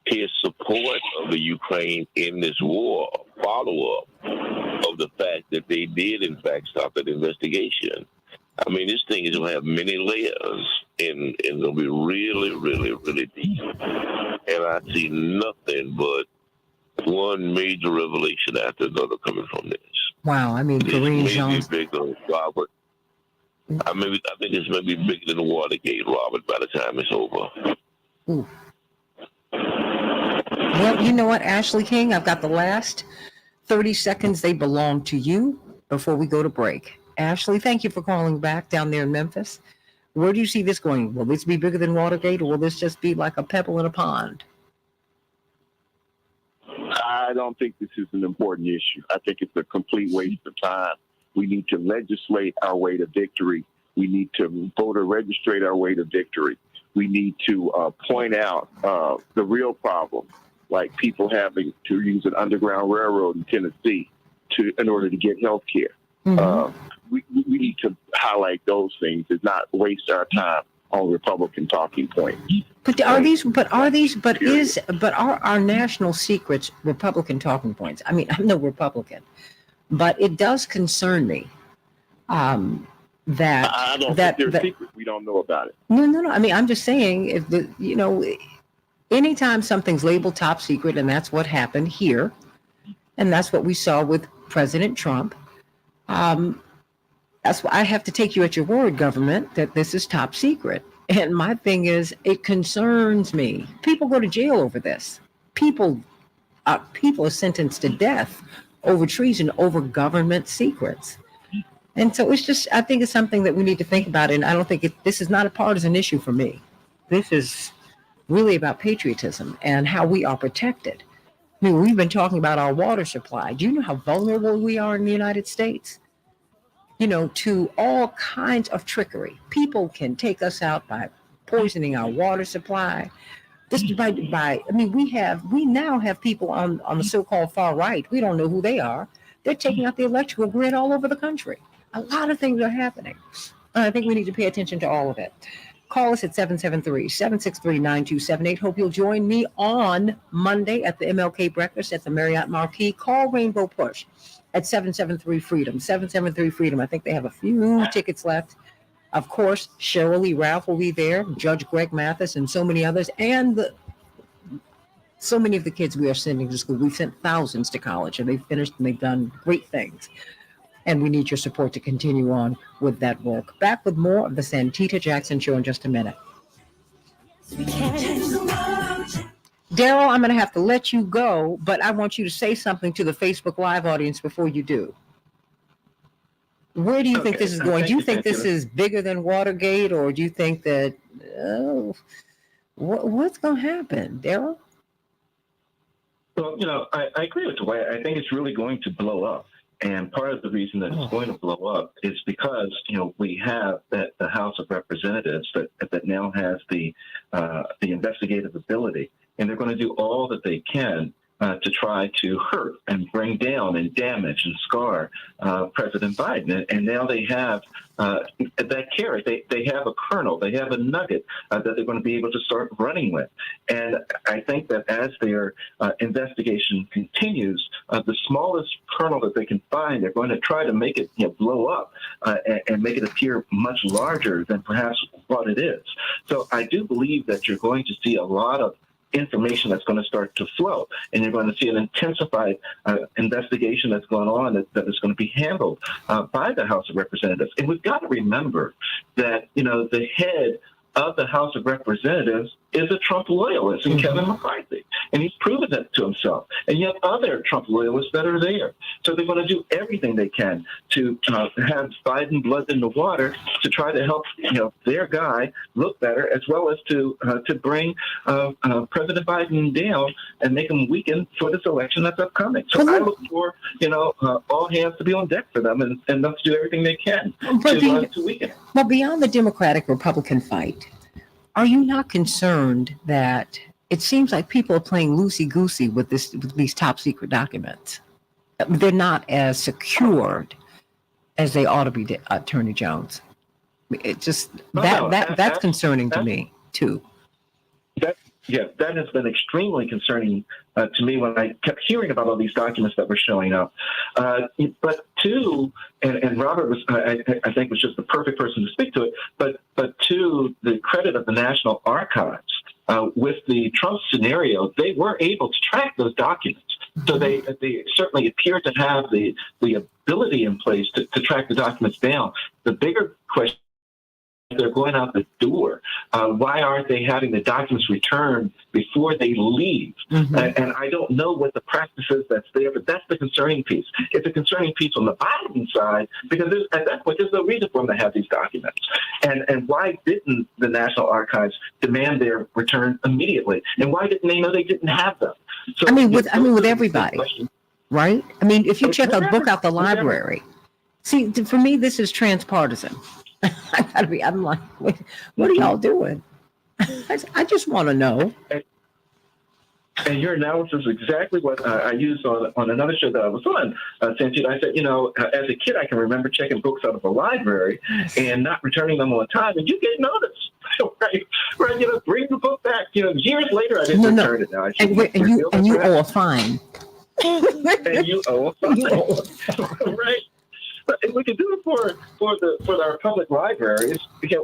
his support of the Ukraine in this war a follow-up of the fact that they did, in fact, stop that investigation. I mean, this thing is going to have many layers, and it's going to be really, really, really deep. And I see nothing but one major revelation after another coming from this. Wow, I mean, Kareem Jones. Robert. I think this may be bigger than the Watergate, Robert, by the time it's over. Ooh. Well, you know what, Ashley King, I've got the last 30 seconds, they belong to you before we go to break. Ashley, thank you for calling back down there in Memphis. Where do you see this going? Will this be bigger than Watergate, or will this just be like a pebble in a pond? I don't think this is an important issue. I think it's a complete waste of time. We need to legislate our way to victory. We need to voter registrate our way to victory. We need to point out the real problem, like people having to use an underground railroad in Tennessee in order to get health care. We need to highlight those things and not waste our time on Republican talking points. But are our national secrets Republican talking points? I mean, I'm no Republican, but it does concern me that I don't think they're secrets. We don't know about it. No. I mean, I'm just saying, if anytime something's labeled top secret, and that's what happened here, and that's what we saw with President Trump. That's why I have to take you at your word, government, that this is top secret. And my thing is, it concerns me. People go to jail over this. People are sentenced to death over treason, over government secrets. And so it's just, I think it's something that we need to think about. And I don't think this is not a partisan issue for me. This is really about patriotism and how we are protected. I mean, we've been talking about our water supply. Do you know how vulnerable we are in the United States? To all kinds of trickery. People can take us out by poisoning our water supply. We now have people on the so-called far right. We don't know who they are. They're taking out the electrical grid all over the country. A lot of things are happening. I think we need to pay attention to all of it. Call us at 773-763-9278. Hope you'll join me on Monday at the MLK Breakfast at the Marriott Marquis. Call Rainbow Push at 773-FREEDOM. 773-FREEDOM. I think they have a few tickets left. Of course, Cheryl Lee Ralph will be there, Judge Greg Mathis, and so many others, and so many of the kids we are sending to school. We've sent thousands to college, and they've finished and they've done great things. And we need your support to continue on with that work. Back with more of the Santita Jackson Show in just a minute. Daryl, I'm going to have to let you go, but I want you to say something to the Facebook Live audience before you do. Where do you think this is going? Do you think this is bigger than Watergate, or do you think that, what's going to happen, Daryl? Well, I agree with Dwight. I think it's really going to blow up. And part of the reason that it's going to blow up is because, we have the House of Representatives that now has the investigative ability, and they're going to do all that they can to try to hurt and bring down and damage and scar President Biden. And now they have that carrot. They have a kernel. They have a nugget that they're going to be able to start running with. And I think that as their investigation continues, the smallest kernel that they can find, they're going to try to make it blow up and make it appear much larger than perhaps what it is. So I do believe that you're going to see a lot of information that's going to start to flow, and you're going to see an intensified investigation that's going on that is going to be handled by the House of Representatives. And we've got to remember that the head of the House of Representatives is a Trump loyalist, and Kevin McCarthy, and he's proven that to himself. And you have other Trump loyalists that are there, so they're going to do everything they can to have Biden blood in the water to try to help their guy look better, as well as to bring President Biden down and make him weaken for this election that's upcoming. So I look for all hands to be on deck for them, and them to do everything they can to weaken. Well, beyond the Democratic-Republican fight, are you not concerned that it seems like people are playing loosey-goosey with these top secret documents? They're not as secured as they ought to be, Attorney Jones. It just that's concerning to me too. That has been extremely concerning to me when I kept hearing about all these documents that were showing up. But two, and Robert was, I think, was just the perfect person to speak to it. But to the credit of the National Archives, with the Trump scenario, they were able to track those documents. So they certainly appear to have the ability in place to track the documents down. The bigger question they're going out the door? Why aren't they having the documents returned before they leave? And I don't know what the practice is that's there, but that's the concerning piece. It's a concerning piece on the Biden side because at that point, there's no reason for them to have these documents. And why didn't the National Archives demand their return immediately? And why didn't they know they didn't have them? So, with everybody, right? I mean, if you check a book out the library, see, for me, this is transpartisan. I'm like, what are y'all doing? I just want to know. And your analysis is exactly what I used on another show that I was on, Santita. I said, as a kid, I can remember checking books out of the library and not returning them on time, and you get notice. Right, bring the book back. Years later, I didn't return it. Now, and you owe a fine. And you owe a fine. Right. But we can do it for our public libraries. This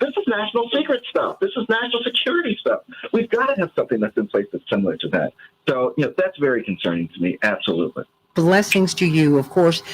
is national secret stuff. This is national security stuff. We've got to have something that's in place that's similar to that. So, that's very concerning to me. Absolutely. Blessings to you. Of course,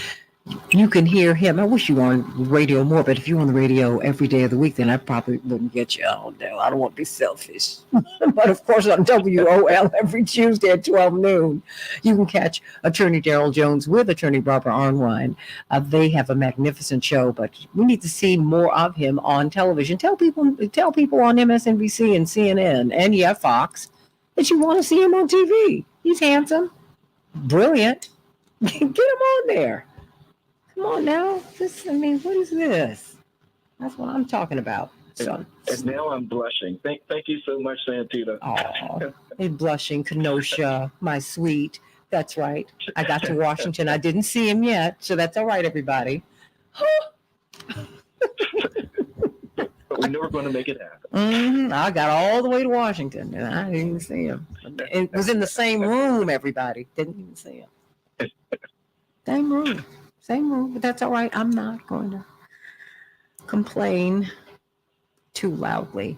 you can hear him. I wish you were on radio more, but if you're on the radio every day of the week, then I probably wouldn't get you all day. I don't want to be selfish. But of course, on WOL every Tuesday at 12 noon, you can catch Attorney Darrell Jones with Attorney Barbara Arnwine. They have a magnificent show, but we need to see more of him on television. Tell people on MSNBC and CNN and Fox that you want to see him on TV. He's handsome, brilliant. Get him on there. Come on now. What is this? That's what I'm talking about. So, and now I'm blushing. Thank you so much, Santita. Oh, and blushing, Kenosha, my sweet. That's right. I got to Washington. I didn't see him yet, so that's all right, everybody. But we know we're going to make it happen. I got all the way to Washington, and I didn't even see him. It was in the same room, everybody. Didn't even see him. Same room, but that's all right. I'm not going to complain too loudly.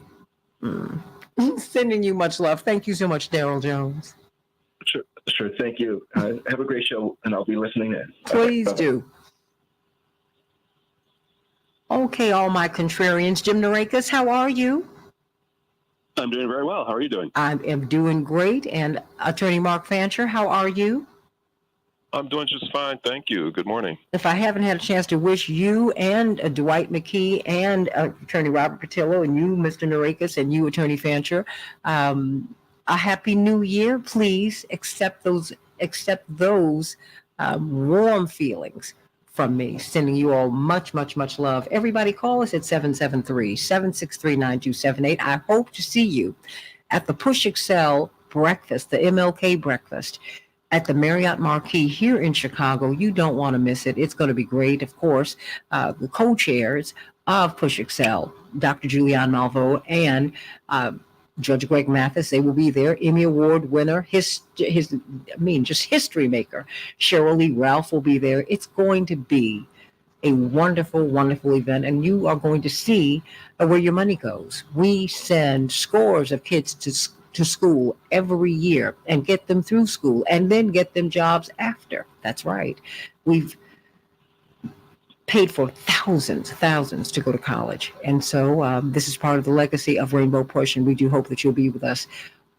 Sending you much love. Thank you so much, Darrell Jones. Sure. Thank you. Have a great show, and I'll be listening in. Please do. Okay, all my contrarians. Jim Narakis, how are you? I'm doing very well. How are you doing? I am doing great. And Attorney Mark Fancher, how are you? I'm doing just fine. Thank you. Good morning. If I haven't had a chance to wish you and Dwight McKee and Attorney Robert Patillo and you, Mr. Narakis, and you, Attorney Fancher, a happy new year, please accept those warm feelings from me, sending you all much, much, much love. Everybody call us at 773-763-9278. I hope to see you at the Push Excel breakfast, the MLK breakfast, at the Marriott Marquis here in Chicago. You don't want to miss it. It's going to be great. Of course, the co-chairs of Push Excel, Dr. Julianne Malveaux and Judge Greg Mathis, they will be there. Emmy Award winner, just history maker, Cheryl Lee Ralph will be there. It's going to be a wonderful, wonderful event, and you are going to see where your money goes. We send scores of kids to school every year and get them through school and then get them jobs after. That's right. We've paid for thousands to go to college. And so this is part of the legacy of Rainbow Push, and we do hope that you'll be with us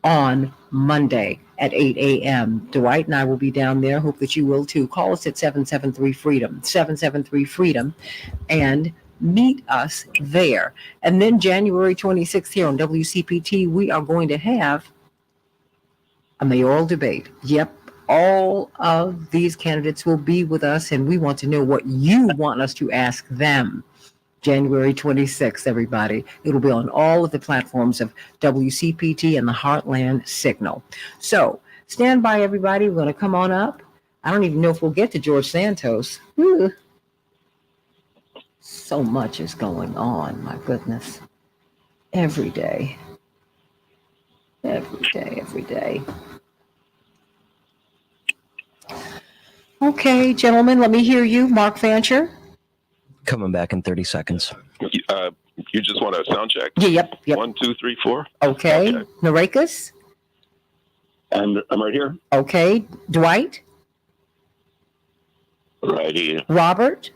on Monday at 8 a.m. Dwight and I will be down there. Hope that you will too. Call us at 773-FREEDOM, 773-FREEDOM, and meet us there. And then January 26th here on WCPT, we are going to have a mayoral debate. Yep. All of these candidates will be with us, and we want to know what you want us to ask them. January 26th, everybody. It'll be on all of the platforms of WCPT and the Heartland Signal. So stand by, everybody. We're going to come on up. I don't even know if we'll get to George Santos. Ooh. So much is going on, my goodness. Every day. Okay, gentlemen, let me hear you. Mark Fancher. Coming back in 30 seconds. You just want a sound check? Yep. 1, 2, 3, 4. Okay. Narakis. And I'm right here. Okay. Dwight. Right here. Robert.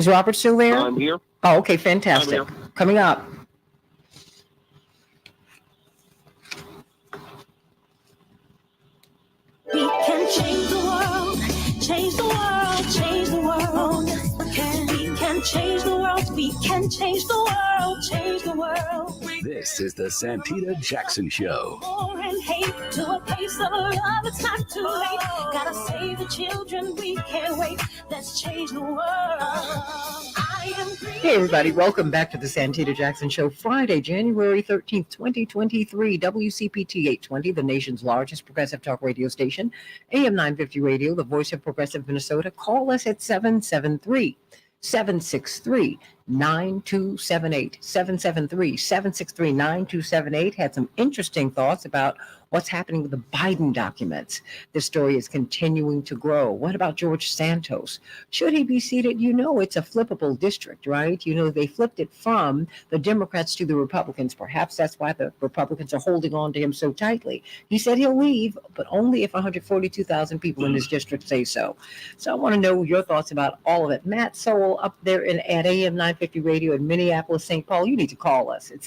Is Robert still there? I'm here. Oh, okay, fantastic. I'm here. Coming up. We can change the world, change the world, change the world. We can change the world, we can change the world, change the world. This is the Santita Jackson Show. War and hate to a place of love, it's not too late. Gotta save the children, we can't wait. Let's change the world. Hey, everybody. Welcome back to the Santita Jackson Show. Friday, January 13th, 2023. WCPT 820, the nation's largest progressive talk radio station. AM 950 Radio, the voice of progressive Minnesota. Call us at 773-763-9278. 773-763-9278. Had some interesting thoughts about what's happening with the Biden documents. This story is continuing to grow. What about George Santos? Should he be seated? You know, it's a flippable district, right? You know, they flipped it from the Democrats to the Republicans. Perhaps that's why the Republicans are holding on to him so tightly. He said he'll leave, but only if 142,000 people in his district say so. So I want to know your thoughts about all of it. Matt Sowell up there at AM 950 Radio in Minneapolis, St. Paul. You need to call us at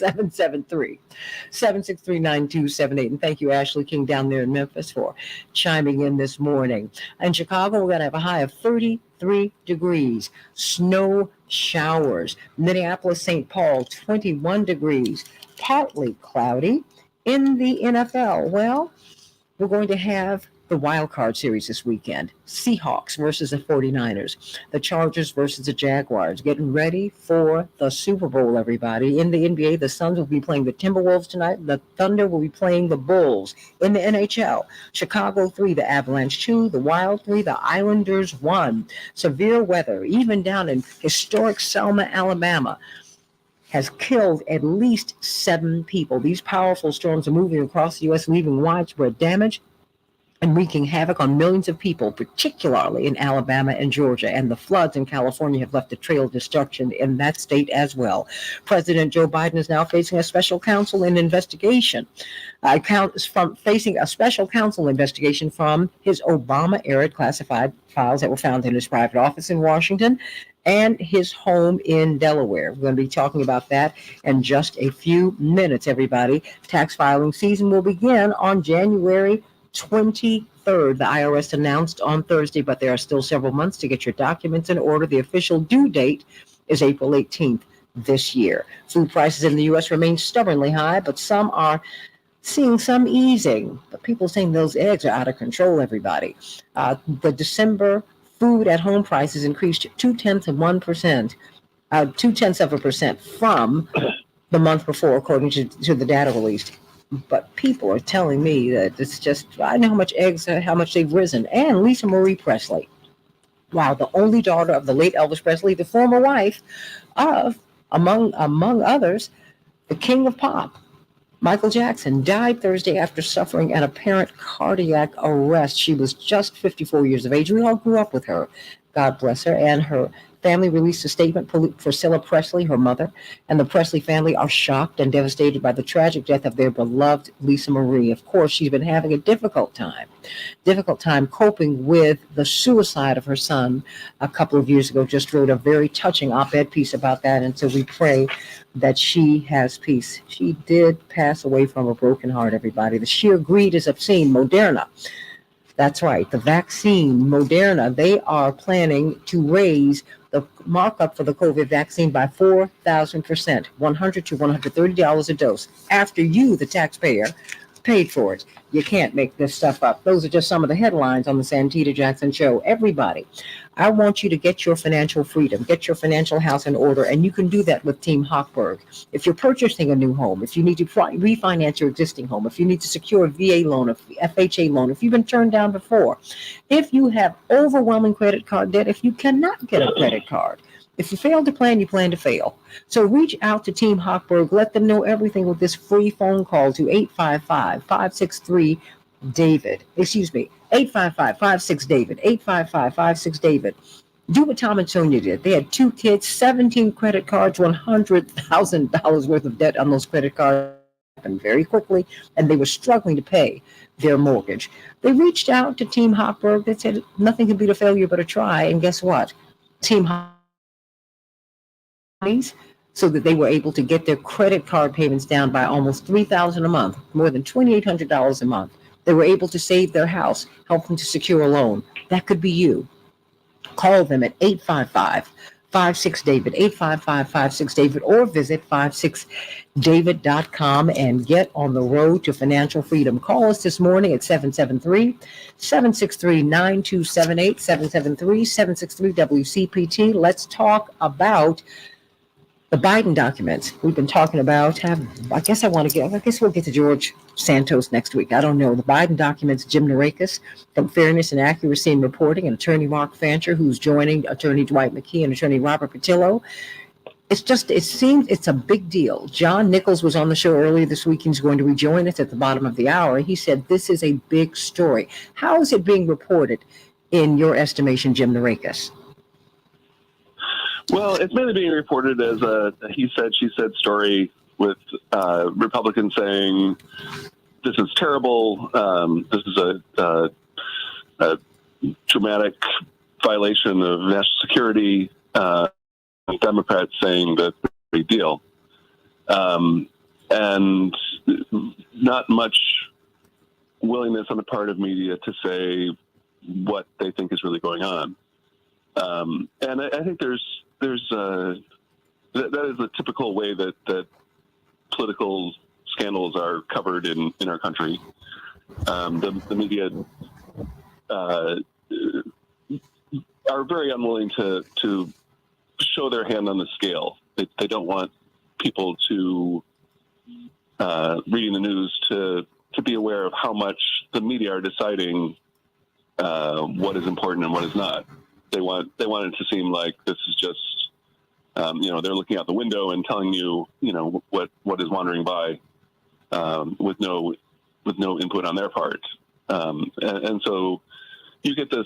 773-763-9278. And thank you, Ashley King, down there in Memphis, for chiming in this morning. In Chicago, we're going to have a high of 33 degrees, snow showers. Minneapolis, St. Paul, 21 degrees, partly cloudy. In the NFL, well, we're going to have the wild card series this weekend. Seahawks versus the 49ers. The Chargers versus the Jaguars. Getting ready for the Super Bowl, everybody. In the NBA, the Suns will be playing the Timberwolves tonight. The Thunder will be playing the Bulls. In the NHL, Chicago 3, the Avalanche 2, the Wild 3, the Islanders 1. Severe weather, even down in historic Selma, Alabama, has killed at least 7 people. These powerful storms are moving across the U.S., leaving widespread damage and wreaking havoc on millions of people, particularly in Alabama and Georgia. And the floods in California have left a trail of destruction in that state as well. President Joe Biden is now facing a special counsel investigation. Facing a special counsel investigation from his Obama-era classified files that were found in his private office in Washington and his home in Delaware. We're going to be talking about that in just a few minutes, everybody. Tax filing season will begin on January 23rd. The IRS announced on Thursday, but there are still several months to get your documents in order. The official due date is April 18th this year. Food prices in the U.S. remain stubbornly high, but some are seeing some easing. But people saying those eggs are out of control, everybody. The December food at home prices increased 0.2% from the month before, according to the data released. But people are telling me that it's just, I know how much how much they've risen. And Lisa Marie Presley, wow, the only daughter of the late Elvis Presley, the former wife of, among others, the king of pop, Michael Jackson, died Thursday after suffering an apparent cardiac arrest. She was just 54 years of age. We all grew up with her. God bless her. And her family released a statement. Priscilla Presley, her mother, and the Presley family are shocked and devastated by the tragic death of their beloved Lisa Marie. Of course, she's been having a difficult time coping with the suicide of her son a couple of years ago. Just wrote a very touching op-ed piece about that, and so we pray that she has peace. She did pass away from a broken heart, everybody. The sheer greed is obscene. Moderna, that's right, the vaccine, Moderna, they are planning to raise the markup for the COVID vaccine by 4,000%, $100 to $130 a dose, after you, the taxpayer, paid for it. You can't make this stuff up. Those are just some of the headlines on the Santita Jackson Show. Everybody, I want you to get your financial freedom, get your financial house in order, and you can do that with Team Hochberg. If you're purchasing a new home, if you need to refinance your existing home, if you need to secure a VA loan, a FHA loan, if you've been turned down before, if you have overwhelming credit card debt, if you cannot get a credit card, if you fail to plan, you plan to fail. So reach out to Team Hochberg. Let them know everything with this free phone call to 855-563-DAVID. 855-56-DAVID. 855-56-DAVID. Do what Tom and Sonia did. They had 2 kids, 17 credit cards, $100,000 worth of debt on those credit cards, and very quickly, and they were struggling to pay their mortgage. They reached out to Team Hochberg. They said nothing can beat a failure but a try, and guess what? Team Hochberg so that they were able to get their credit card payments down by almost $3,000 a month, more than $2,800 a month. They were able to save their house, help them to secure a loan. That could be you. Call them at 855-56-DAVID, 855-56-DAVID, or visit 56david.com and get on the road to financial freedom. Call us this morning at 773-763-9278, 773-763-WCPT. Let's talk about the Biden documents we've been talking about. I guess we'll get to George Santos next week. I don't know. The Biden documents, Jim Narakis from Fairness and Accuracy in Reporting, and Attorney Mark Fancher, who's joining Attorney Dwight McKee and Attorney Robert Patillo. It seems it's a big deal. John Nichols was on the show earlier this week. He's going to rejoin us at the bottom of the hour. He said this is a big story. How is it being reported in your estimation, Jim Narakis? Well, it's mainly being reported as a he said, she said story, with Republicans saying this is terrible. This is a dramatic violation of national security. Democrats saying that it's a big deal. And not much willingness on the part of media to say what they think is really going on. And I think that is a typical way that political scandals are covered in our country. The media are very unwilling to show their hand on the scale. They don't want people to reading the news to be aware of how much the media are deciding what is important and what is not. They want it to seem like this is just they're looking out the window and telling you what is wandering by with no input on their part, and so you get this.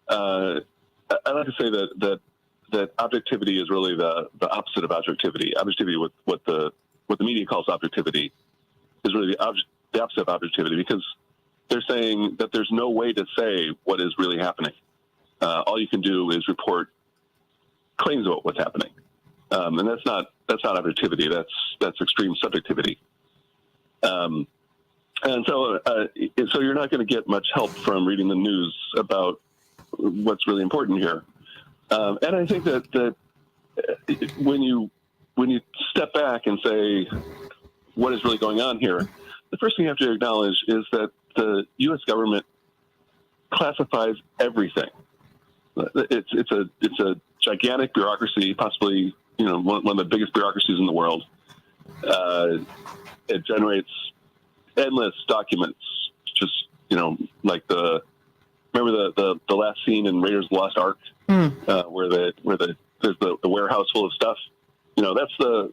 I like to say that objectivity is really the opposite of objectivity. Objectivity, what the media calls objectivity, is really the opposite of objectivity, because they're saying that there's no way to say what is really happening. All you can do is report claims about what's happening, and that's not objectivity. That's extreme subjectivity. And so you're not going to get much help from reading the news about what's really important here. And I think that when you step back and say what is really going on here, the first thing you have to acknowledge is that the U.S. government classifies everything. It's a gigantic bureaucracy, possibly one of the biggest bureaucracies in the world. It generates endless documents, just like remember the last scene in Raiders of the Lost Ark, where there's the warehouse full of stuff. That's what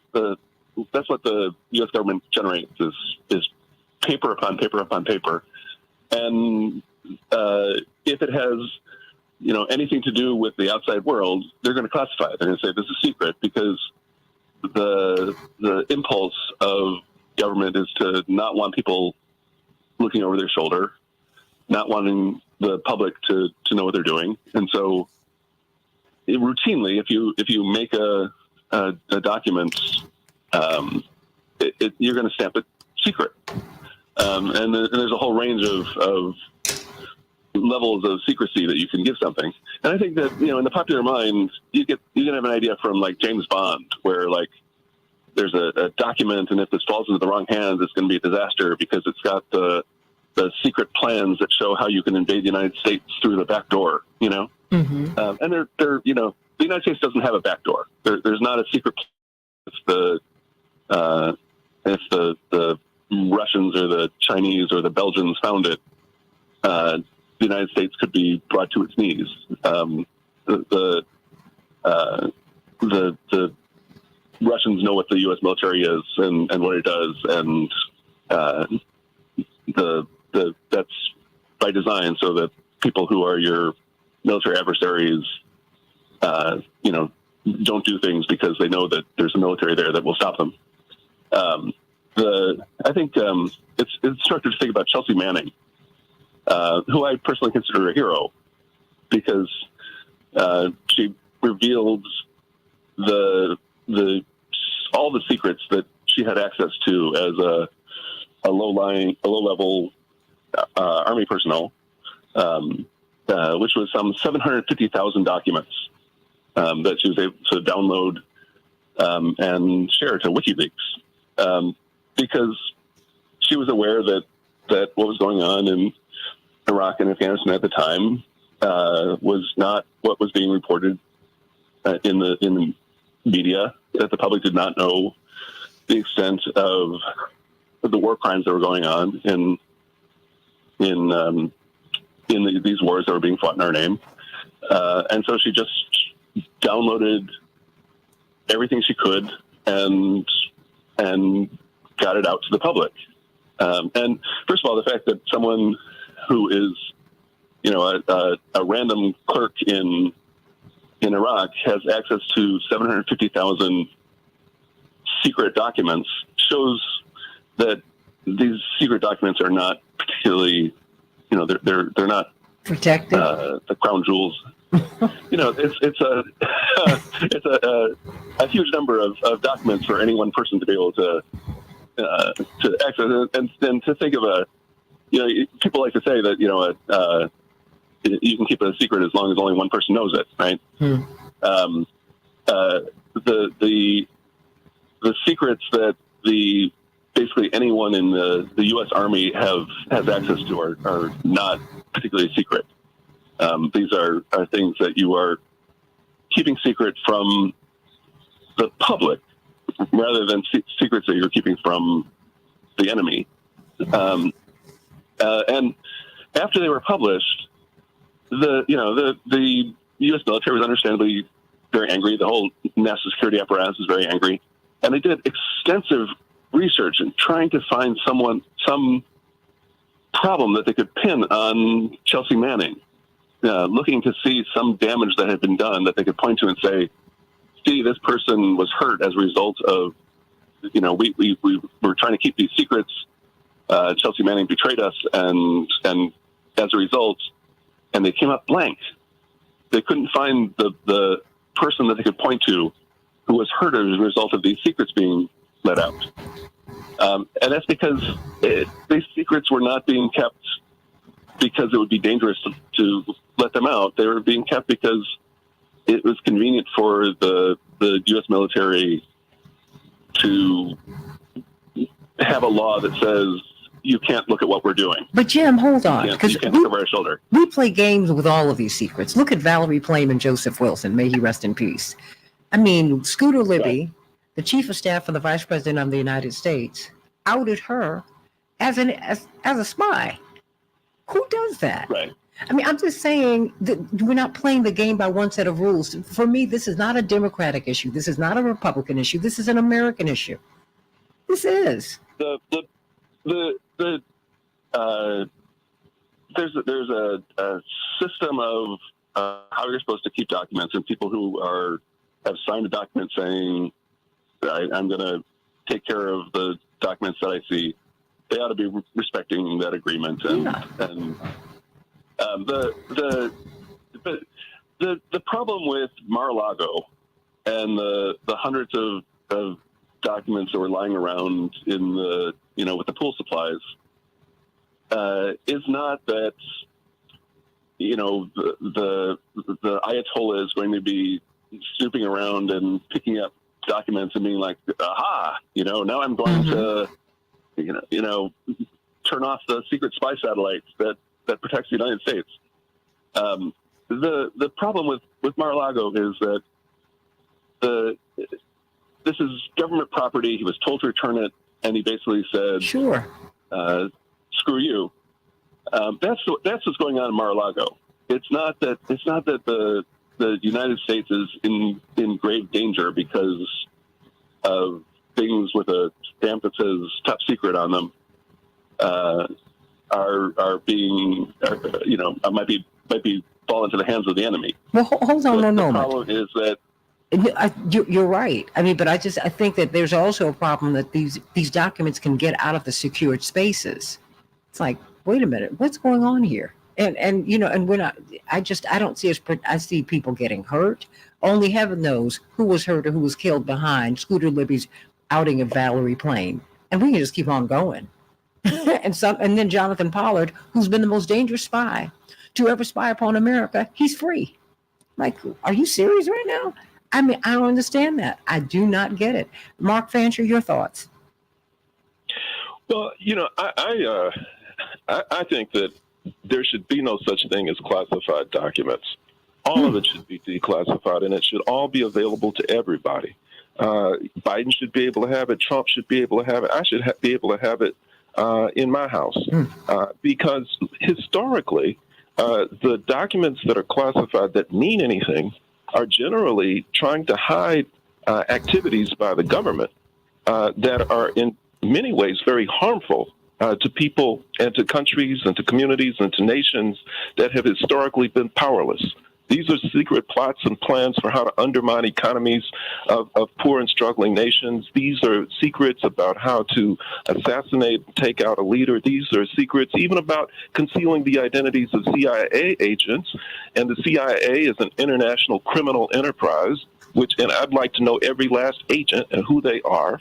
the U.S. government generates is paper upon paper upon paper, and if it has anything to do with the outside world, they're going to classify it. They're going to say this is secret, because the impulse of government is to not want people looking over their shoulder, not wanting the public to know what they're doing. And so routinely, if you make a document, you're going to stamp it secret. And there's a whole range of levels of secrecy that you can give something. And I think that, in the popular mind, you can have an idea from like James Bond, where like there's a document, and if this falls into the wrong hands, it's going to be a disaster because it's got the secret plans that show how you can invade the United States through the back door, Mm-hmm. And they're the United States doesn't have a back door. There's not a secret plan. If the Russians or the Chinese or the Belgians found it, the United States could be brought to its knees. The Russians know what the U.S. military is and what it does, and that's by design, so that people who are your military adversaries, don't do things because they know that there's a military there that will stop them. I think it's instructive to think about Chelsea Manning, who I personally consider a hero, because she revealed all the secrets that she had access to as a low level Army personnel, which was some 750,000 documents that she was able to download and share to WikiLeaks, because she was aware that what was going on in Iraq and Afghanistan at the time was not what was being reported in the media, that the public did not know the extent of the war crimes that were going on in these wars that were being fought in our name. And so she just downloaded everything she could and got it out to the public. And first of all, the fact that someone who is, a random clerk in Iraq has access to 750,000 secret documents shows that these secret documents are not particularly, they're not protected. The crown jewels. It's a huge number of documents for any one person to be able to access, and to think of people like to say that you can keep it a secret as long as only one person knows it, right? The secrets that basically anyone in the U.S. Army has access to are not particularly secret. These are things that you are keeping secret from the public rather than secrets that you're keeping from the enemy. And after they were published, the U.S. military was understandably very angry. The whole national security apparatus was very angry, and they did extensive research in trying to find some problem that they could pin on Chelsea Manning, looking to see some damage that had been done that they could point to and say, see, this person was hurt as a result of, we were trying to keep these secrets. Chelsea Manning betrayed us, and as a result, and they came up blank. They couldn't find the person that they could point to who was hurt as a result of these secrets being let out. And that's because these secrets were not being kept because it would be dangerous to let them out. They were being kept because it was convenient for the U.S. military to have a law that says you can't look at what we're doing. But Jim, hold on, because you can't look over our shoulder. We play games with all of these secrets. Look at Valerie Plame and Joseph Wilson. May he rest in peace. I mean, Scooter Libby, the chief of staff for the vice president of the United States, outed her as a spy. Who does that? Right. I mean, I'm just saying that we're not playing the game by one set of rules. For me, this is not a Democratic issue. This is not a Republican issue. This is an American issue. This is. There's a system of how you're supposed to keep documents, and people who have signed a document saying I'm going to take care of the documents that I see. They ought to be respecting that agreement. And the problem with Mar-a-Lago and the hundreds of documents that were lying around in with the pool supplies is not that the Ayatollah is going to be snooping around and picking up documents and being like, aha, now I'm going to turn off the secret spy satellites that protects the United States. The problem with Mar-a-Lago is that this is government property. He was told to return it, and he basically said, "Sure, screw you." That's what's going on in Mar-a-Lago. It's not that the United States is in grave danger because of things with a stamp that says top secret on them might be fall into the hands of the enemy. Well, hold on a moment. The problem is that you're right. I mean, but I think that there's also a problem that these documents can get out of the secured spaces. It's like, wait a minute, what's going on here? And we're not. I don't see us. I see people getting hurt. Only heaven knows who was hurt or who was killed behind Scooter Libby's outing of Valerie Plame. And we can just keep on going. and then Jonathan Pollard, who's been the most dangerous spy to ever spy upon America, he's free. Like, are you serious right now? I mean, I don't understand that. I do not get it. Mark Fancher, your thoughts? Well, I think that there should be no such thing as classified documents. All of it should be declassified, and it should all be available to everybody. Biden should be able to have it. Trump should be able to have it. I should be able to have it in my house. Because historically, the documents that are classified that mean anything are generally trying to hide activities by the government that are in many ways very harmful to people and to countries and to communities and to nations that have historically been powerless. These are secret plots and plans for how to undermine economies of poor and struggling nations. These are secrets about how to assassinate and take out a leader. These are secrets even about concealing the identities of CIA agents. And the CIA is an international criminal enterprise, and I'd like to know every last agent and who they are.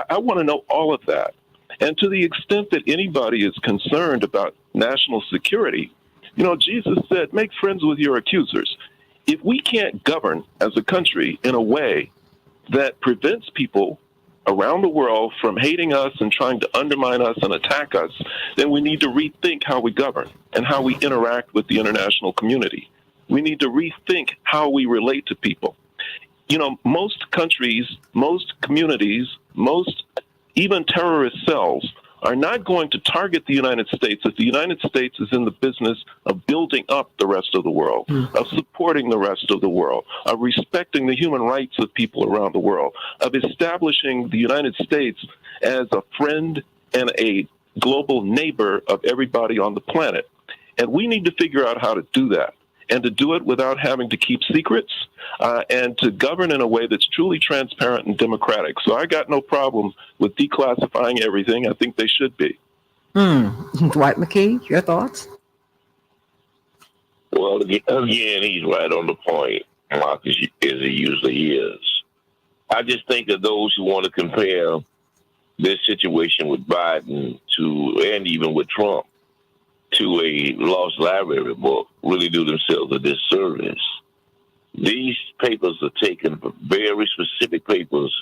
I want to know all of that. And to the extent that anybody is concerned about national security, Jesus said, make friends with your accusers. If we can't govern as a country in a way that prevents people around the world from hating us and trying to undermine us and attack us, then we need to rethink how we govern and how we interact with the international community. We need to rethink how we relate to people. Most countries, most communities, most even terrorist cells are not going to target the United States if the United States is in the business of building up the rest of the world, of supporting the rest of the world, of respecting the human rights of people around the world, of establishing the United States as a friend and a global neighbor of everybody on the planet. And we need to figure out how to do that, and to do it without having to keep secrets, and to govern in a way that's truly transparent and democratic. So I got no problem with declassifying everything. I think they should be. Dwight McKee, your thoughts? Well, again, he's right on the point, Mark, as he usually is. I just think that those who want to compare this situation with Biden and even with Trump, to a lost library book really do themselves a disservice. These papers are taken for very specific papers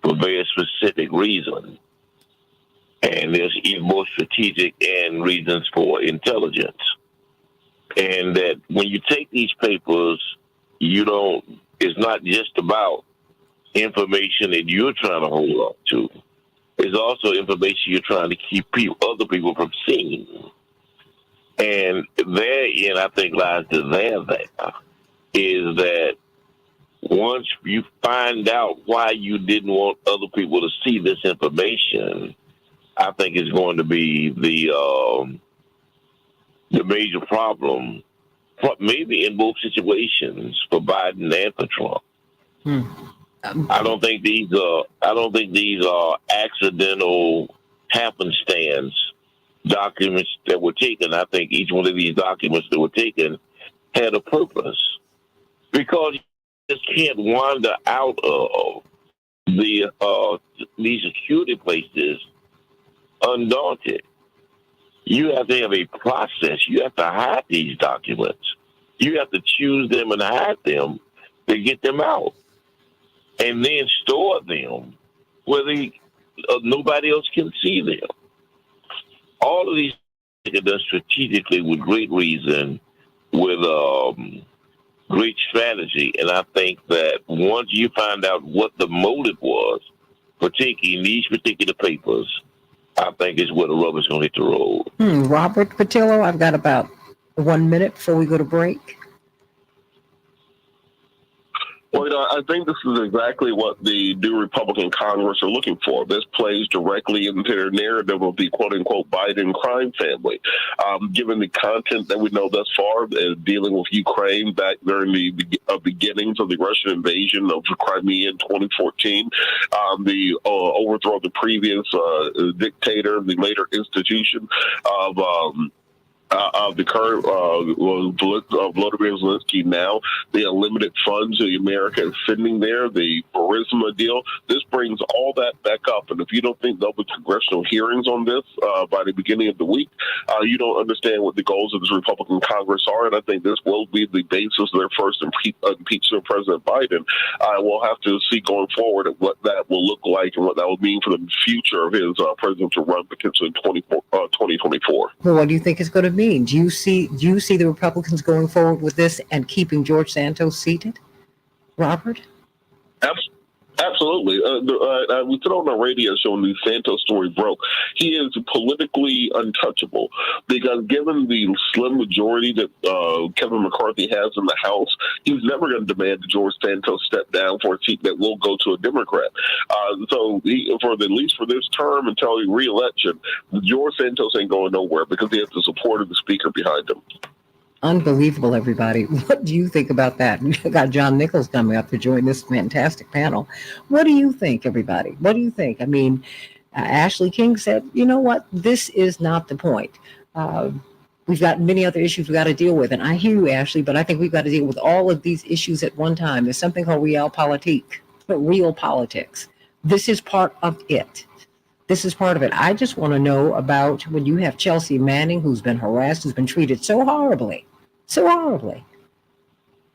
for very specific reasons. And there's even more strategic and reasons for intelligence. And that when you take these papers, it's not just about information that you're trying to hold on to. It's also information you're trying to keep other people from seeing. And therein, I think, lies the there is that once you find out why you didn't want other people to see this information, I think it's going to be the major problem, maybe in both situations, for Biden and for Trump. I don't think these are accidental happenstance documents that were taken. I think each one of these documents that were taken had a purpose, because you just can't wander out of these security places undaunted. You have to have a process. You have to hide these documents. You have to choose them and hide them to get them out, and then store them where nobody else can see them. All of these are done strategically with great reason, with great strategy. And I think that once you find out what the motive was for taking these particular papers, I think is where the rubber's going to hit the road. Robert Patillo, I've got about 1 minute before we go to break. Well, I think this is exactly what the new Republican Congress are looking for. This plays directly into their narrative of the quote-unquote Biden crime family. Given the content that we know thus far, dealing with Ukraine back during the beginnings of the Russian invasion of Crimea in 2014, the overthrow of the previous dictator, the later institution of of the current Volodymyr Zelensky now, the unlimited funds that America is sending there, the Burisma deal, this brings all that back up. And if you don't think there'll be congressional hearings on this by the beginning of the week, you don't understand what the goals of this Republican Congress are. And I think this will be the basis of their first impeachment of President Biden. We'll have to see going forward what that will look like and what that will mean for the future of his presidential run potentially in 2024. Well, what do you think it's going to mean? Do you see the Republicans going forward with this and keeping George Santos seated? Robert? Absolutely. We put on a radio show when the Santos story broke. He is politically untouchable because given the slim majority that Kevin McCarthy has in the House, he's never going to demand that George Santos step down for a seat that will go to a Democrat. So at least for this term until the re-election, George Santos ain't going nowhere because he has the support of the speaker behind him. Unbelievable, everybody. What do you think about that? We've got John Nichols coming up to join this fantastic panel. What do you think, everybody? What do you think? I mean, Ashley King said, you know what? This is not the point. We've got many other issues we've got to deal with. And I hear you, Ashley, but I think we've got to deal with all of these issues at one time. There's something called realpolitik, but real politics. This is part of it. This is part of it. I just want to know about when you have Chelsea Manning, who's been harassed, who's been treated so horribly,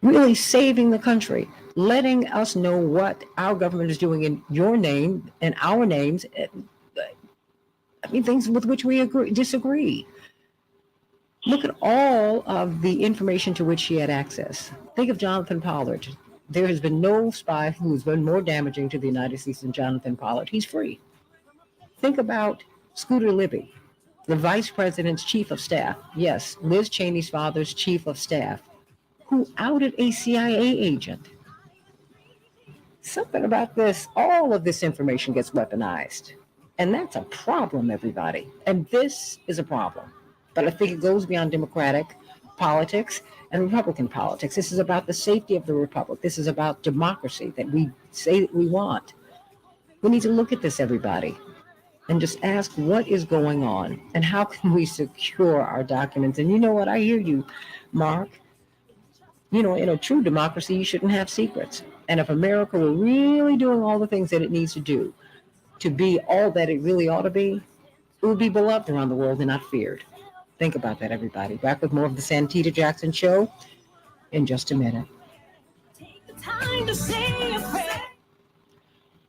really saving the country, letting us know what our government is doing in your name and our names. I mean, things with which we disagree. Look at all of the information to which she had access. Think of Jonathan Pollard. There has been no spy who's been more damaging to the United States than Jonathan Pollard. He's free. Think about Scooter Libby, the vice president's chief of staff. Yes, Liz Cheney's father's chief of staff, who outed a CIA agent. Something about this, all of this information gets weaponized. And that's a problem, everybody. And this is a problem. But I think it goes beyond Democratic politics and Republican politics. This is about the safety of the Republic. This is about democracy that we say that we want. We need to look at this, everybody, and just ask what is going on and how can we secure our documents. And you know what? I hear you, Mark. You know, in a true democracy, you shouldn't have secrets. And if America were really doing all the things that it needs to do to be all that it really ought to be, it would be beloved around the world and not feared. Think about that, everybody. Back with more of the Santita Jackson Show in just a minute.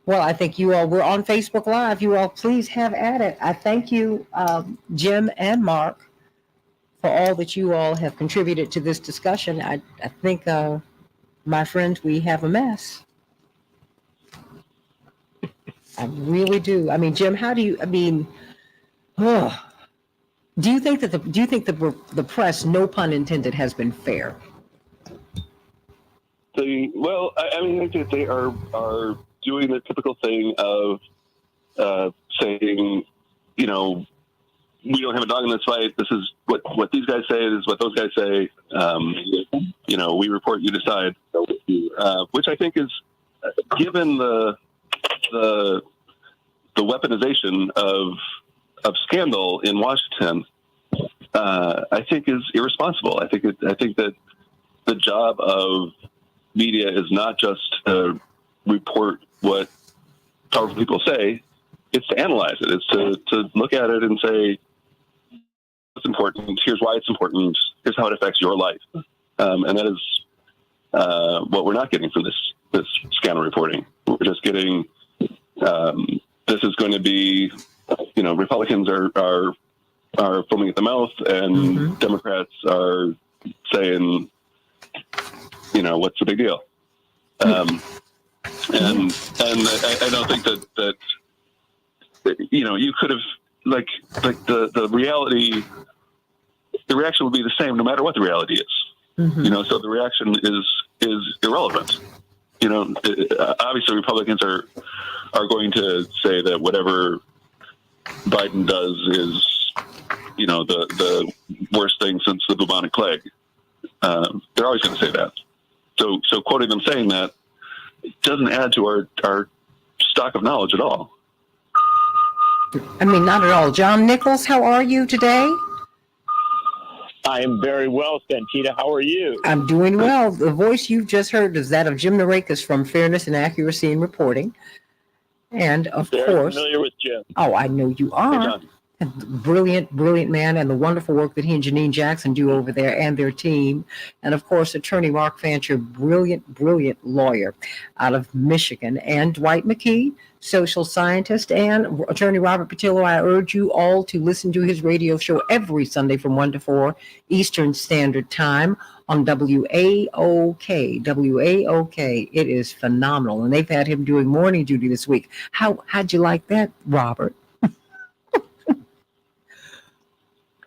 Well, I think you all, we're on Facebook Live. You all please have at it. I thank you, Jim and Mark, for all that you all have contributed to this discussion. I think, my friends, we have a mess. I really do. I mean, Jim, how do you, I mean, do you think that the press, no pun intended, has been fair? I think that they are doing the typical thing of saying, you know, we don't have a dog in this fight. This is what these guys say. This is what those guys say. You know, we report, you decide. Which I think is, given the weaponization of scandal in Washington, I think is irresponsible. I think that the job of media is not just to report what powerful people say; it's to analyze it. It's to look at it and say, "It's important. Here's why it's important. Here's how it affects your life." And that is what we're not getting from this scandal reporting. We're just getting this is going to be, you know, Republicans are foaming at the mouth, and Democrats are saying, you know, what's the big deal? And I don't think that you know, you could have like the reality, the reaction would be the same no matter what the reality is. You know, so the reaction is irrelevant. You know, obviously Republicans are going to say that whatever Biden does is, you know, the worst thing since the bubonic plague. They're always going to say that. So quoting them saying that doesn't add to our stock of knowledge at all. I mean, not at all. John Nichols, how are you today? I am very well, Santita. How are you? I'm doing well. The voice you've just heard is that of Jim Narakis from Fairness and Accuracy in Reporting. And of Very course, familiar with Jim. oh, I know you are. Brilliant, brilliant man, and the wonderful work that he and Janine Jackson do over there and their team. And of course, attorney Mark Fancher, brilliant, brilliant lawyer out of Michigan, and Dwight McKee, social scientist, and attorney Robert Patillo. I urge you all to listen to his radio show every Sunday from 1 to 4 Eastern Standard Time on WAOK. WAOK. It is phenomenal. And they've had him doing morning duty this week. How'd you like that, Robert?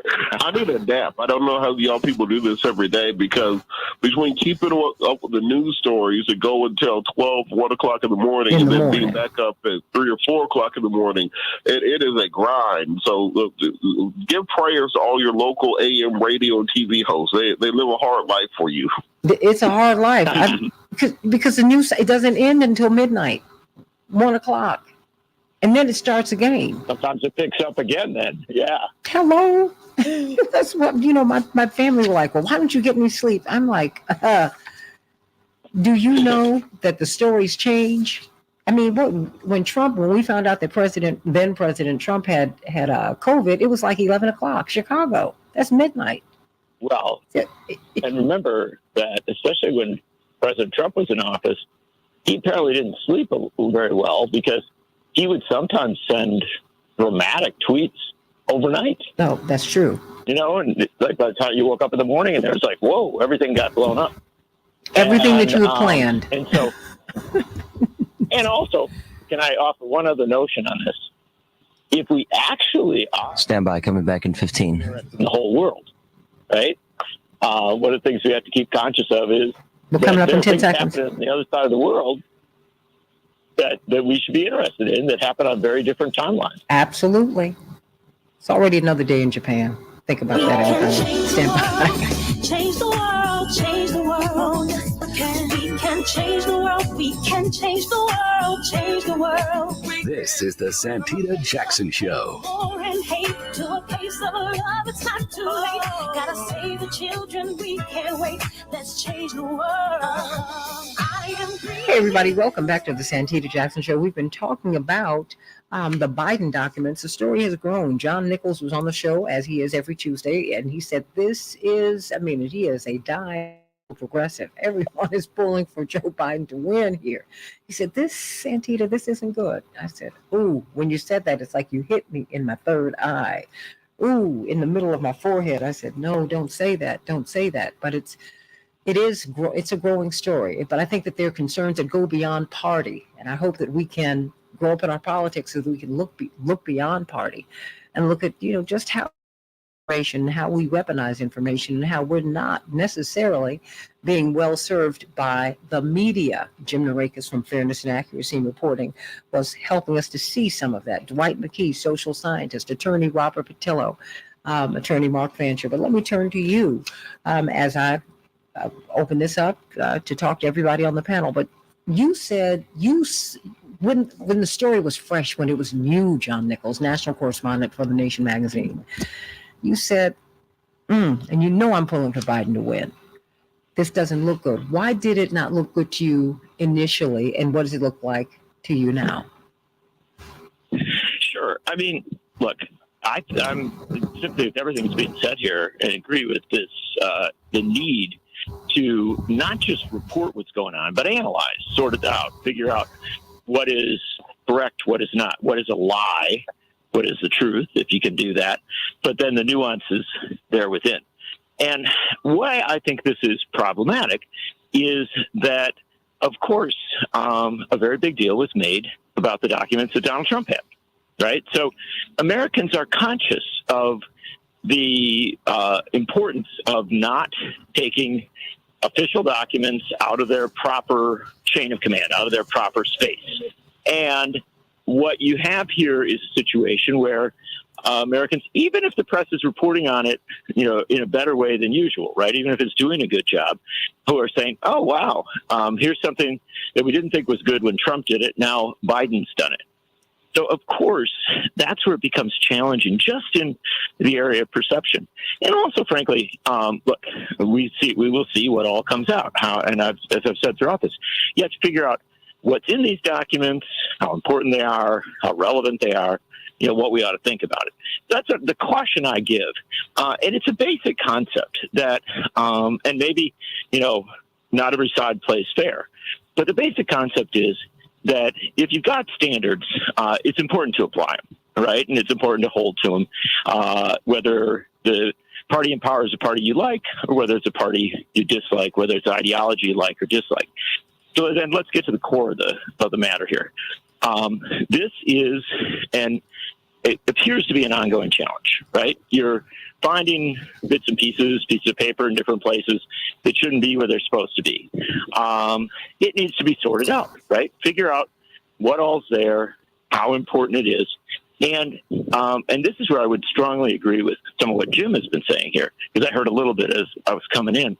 I need a nap. I don't know how y'all people do this every day, because between keeping up with the news stories that go until 12, 1 o'clock in the morning, and then being back up at 3 or 4 o'clock in the morning, it is a grind. So give prayers to all your local AM radio and TV hosts. They live a hard life for you. It's a hard life because the news, it doesn't end until midnight, 1 o'clock. And then it starts again. Sometimes it picks up again then. Yeah. Hello. That's what, my family were like, well, why don't you get any sleep? I'm like, do you know that the stories change? I mean, when we found out that then President Trump had COVID, it was like 11 o'clock, Chicago. That's midnight. Well, and remember that, especially when President Trump was in office, he apparently didn't sleep very well, because he would sometimes send dramatic tweets overnight. No, that's true. And like by the time you woke up in the morning, and there's like, whoa, everything got blown up. Everything that you had planned. And so, and also, can I offer one other notion on this? If we actually are Stand by, coming back in 15. in the whole world, right? One of the things we have to keep conscious of is we're coming up in 10 seconds. On the other side of the world that we should be interested in, that happen on very different timelines. Absolutely. It's already another day in Japan. Think about that every time. Stand by. Change the world, change the world. We can change the world, we can change the world, change the world. This is the Santita Jackson Show. War and hate to a place of love, it's not too late. Gotta save the children, we can't wait. Let's change the world. Hey, everybody, welcome back to the Santita Jackson Show. We've been talking about the Biden documents. The story has grown. John Nichols was on the show, as he is every Tuesday, and he said he is a dying progressive. Everyone is pulling for Joe Biden to win here. He said, Santita, this isn't good. I said, ooh, when you said that, it's like you hit me in my third eye. Ooh, in the middle of my forehead. I said, no, don't say that. Don't say that. But it's a growing story. But I think that there are concerns that go beyond party. And I hope that we can grow up in our politics so that we can look beyond party and look at, just how we weaponize information, and how we're not necessarily being well served by the media. Jim Narakis from Fairness and Accuracy in Reporting was helping us to see some of that. Dwight McKee, social scientist, attorney Robert Patillo, attorney Mark Fancher. But let me turn to you as I open this up to talk to everybody on the panel. But you said when the story was fresh, when it was new, John Nichols, national correspondent for The Nation magazine, you said, and I'm pulling for Biden to win. This doesn't look good. Why did it not look good to you initially, and what does it look like to you now? Sure. I mean, look, I'm simply with everything that's being said here, and agree with this, the need to not just report what's going on, but analyze, sort it out, figure out what is correct, what is not, what is a lie, what is the truth, if you can do that, but then the nuances there within. And why I think this is problematic is that, of course, a very big deal was made about the documents that Donald Trump had, right? So Americans are conscious of the importance of not taking official documents out of their proper chain of command, out of their proper space. And what you have here is a situation where Americans, even if the press is reporting on it, in a better way than usual, right? Even if it's doing a good job, who are saying, oh, wow, here's something that we didn't think was good when Trump did it. Now Biden's done it. So, of course, that's where it becomes challenging, just in the area of perception. And also, frankly, look, we will see what all comes out. As I've said throughout this, you have to figure out what's in these documents, how important they are, how relevant they are, what we ought to think about it. That's the caution I give. And it's a basic concept that, and maybe, not every side plays fair, but the basic concept is that if you've got standards, it's important to apply them, right? And it's important to hold to them, whether the party in power is a party you like or whether it's a party you dislike, whether it's an ideology you like or dislike. So then let's get to the core of the matter here. This is, and it appears to be an ongoing challenge, right? You're finding bits and pieces of paper in different places that shouldn't be where they're supposed to be. It needs to be sorted out, right? Figure out what all's there, how important it is. And this is where I would strongly agree with some of what Jim has been saying here, because I heard a little bit as I was coming in.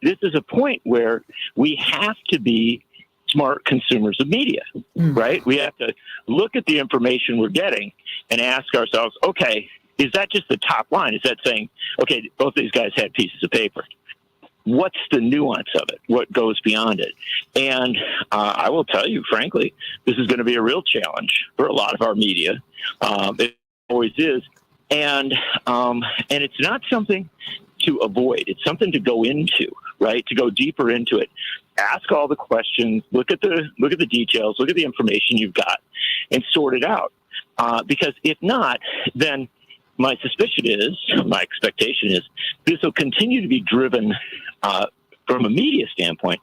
This is a point where we have to be smart consumers of media, right? We have to look at the information we're getting and ask ourselves, okay, is that just the top line? Is that saying, okay, both these guys had pieces of paper? What's the nuance of it? What goes beyond it? And I will tell you, frankly, this is going to be a real challenge for a lot of our media. It always is. And it's not something to avoid. It's something to go into, right? To go deeper into it. Ask all the questions, look at the details, look at the information you've got, and sort it out. Because if not, then my expectation is this will continue to be driven from a media standpoint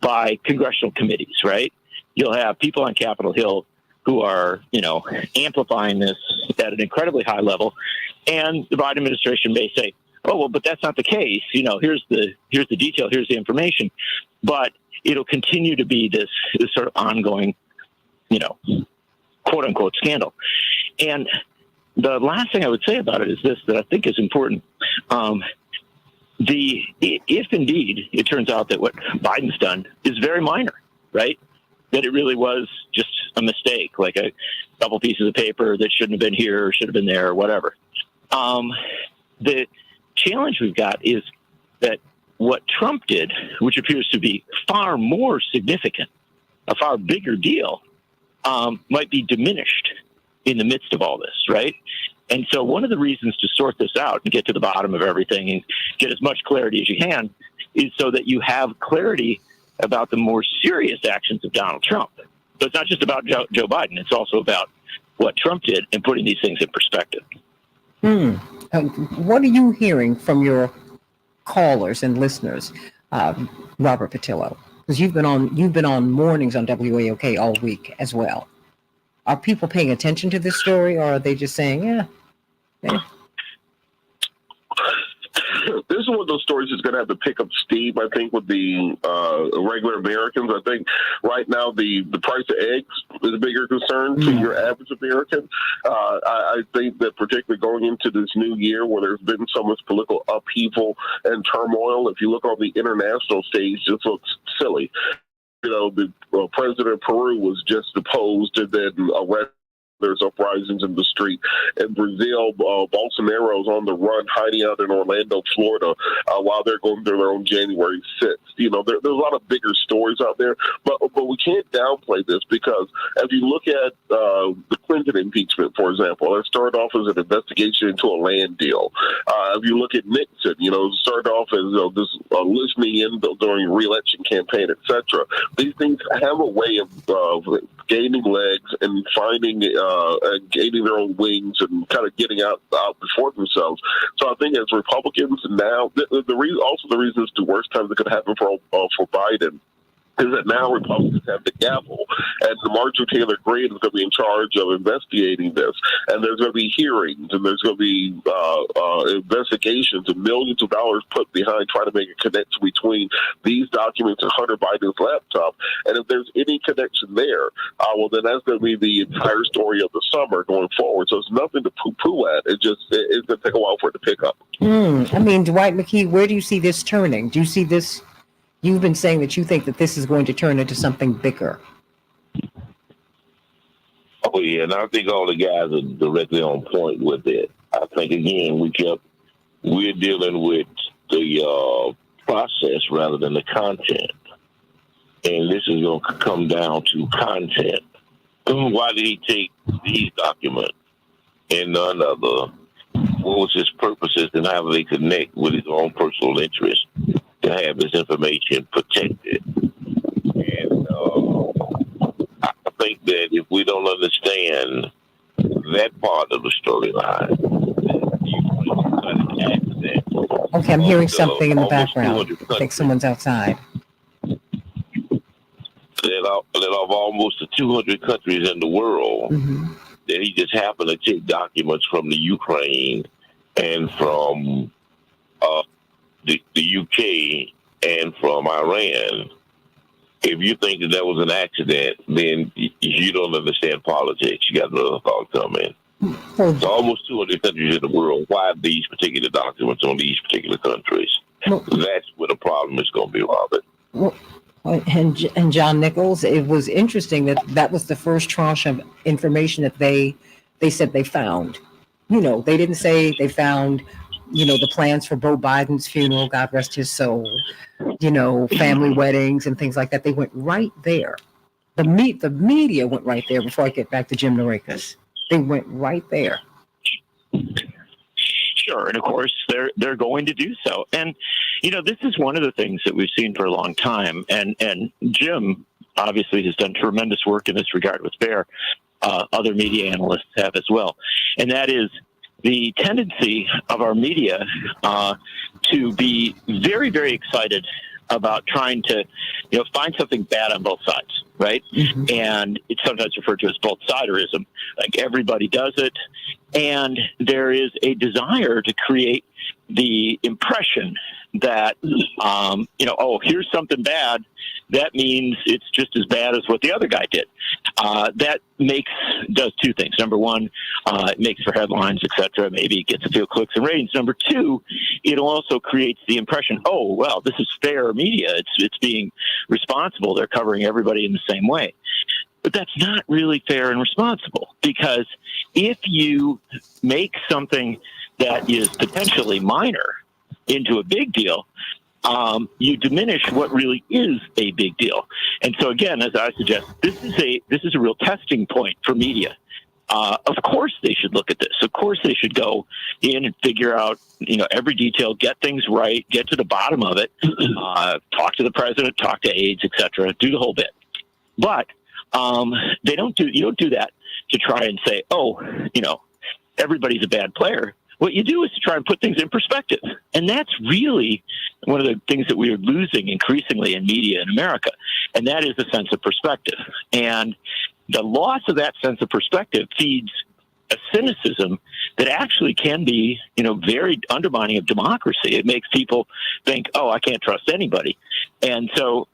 by congressional committees, right? You'll have people on Capitol Hill who are, amplifying this at an incredibly high level, and the Biden administration may say, oh, well, but that's not the case. Here's the detail, here's the information. But it'll continue to be this sort of ongoing, quote unquote scandal. And the last thing I would say about it is this, that I think is important. If indeed it turns out that what Biden's done is very minor, right? That it really was just a mistake, like a couple pieces of paper that shouldn't have been here or should have been there or whatever. The challenge we've got is that what Trump did, which appears to be far more significant, a far bigger deal, might be diminished in the midst of all this, right? And so one of the reasons to sort this out and get to the bottom of everything and get as much clarity as you can is so that you have clarity about the more serious actions of Donald Trump. So it's not just about Joe Biden. It's also about what Trump did and putting these things in perspective. What are you hearing from your callers and listeners, Robert Patillo? Because you've been on mornings on WAOK all week as well. Are people paying attention to this story, or are they just saying, yeah? This is one of those stories that's going to have to pick up steam, I think, with the regular Americans. I think right now the price of eggs is a bigger concern to your average American. I think that particularly going into this new year where there's been so much political upheaval and turmoil, if you look on the international stage, it just looks silly. The president of Peru was just deposed and then arrested. There's uprisings in the street. In Brazil, Bolsonaro's on the run, hiding out in Orlando, Florida, while they're going through their own January 6th. There's a lot of bigger stories out there, but we can't downplay this because if you look at the Clinton impeachment, for example, it started off as an investigation into a land deal. If you look at Nixon, it started off as this listening in during re-election campaign, etc. These things have a way of gaining legs and finding gaining their own wings and kind of getting out before themselves. So I think as Republicans now, the reason it's the worst time that could happen for Biden is that now Republicans have the gavel, and Marjorie Taylor Greene is going to be in charge of investigating this, and there's going to be hearings, and there's going to be investigations, and millions of dollars put behind trying to make a connection between these documents and Hunter Biden's laptop. And if there's any connection there, well, then that's going to be the entire story of the summer going forward. So it's nothing to poo-poo at. It's going to take a while for it to pick up. Dwight McKee, where do you see this turning? Do you see this? You've been saying that you think that this is going to turn into something bigger. Oh yeah, and I think all the guys are directly on point with it. I think again we're dealing with the process rather than the content, and this is going to come down to content. Why did he take these documents and none other? What was his purposes and how do they connect with his own personal interest to have his information protected? And I think that if we don't understand that part of the storyline, Okay, I'm hearing something in the background. I think someone's outside. That of almost the 200 countries in the world, that he just happened to take documents from the Ukraine and from the UK and from Iran. If you think that was an accident, then you don't understand politics. You got another thought coming. So almost 200 countries in the world. Why these particular documents on these particular countries? That's where the problem is going to be, Robert. Well, and John Nichols, it was interesting that was the first tranche of information that they said they found. You know, they didn't say they found, you know, the plans for Beau Biden's funeral, God rest his soul, you know, family weddings and things like that. They went right there. The media went right there. Before I get back to Jim Narakas, they went right there. Sure, and of course they're going to do so. And you know, this is one of the things that we've seen for a long time. And Jim obviously has done tremendous work in this regard with FAIR. Other media analysts have as well, and that is the tendency of our media to be very, very excited about trying to, you know, find something bad on both sides, right? And it's sometimes referred to as both siderism. Like everybody does it, and there is a desire to create the impression that, you know, oh, here's something bad. That means it's just as bad as what the other guy did. That does two things. Number one, it makes for headlines, etc. Maybe it gets a few clicks and ratings. Number two, it also creates the impression, oh, well, this is fair media. It's being responsible. They're covering everybody in the same way. But that's not really fair and responsible, because if you make something that is potentially minor into a big deal, you diminish what really is a big deal. And so again, as I suggest, this is a real testing point for media. Of course they should look at this. Of course they should go in and figure out, you know, every detail, get things right, get to the bottom of it, talk to the president, talk to aides, etc., do the whole bit. But you don't do that to try and say, oh, you know, everybody's a bad player. What you do is to try and put things in perspective. And that's really one of the things that we are losing increasingly in media in America. And that is the sense of perspective. And the loss of that sense of perspective feeds a cynicism that actually can be, you know, very undermining of democracy. It makes people think, oh, I can't trust anybody. And so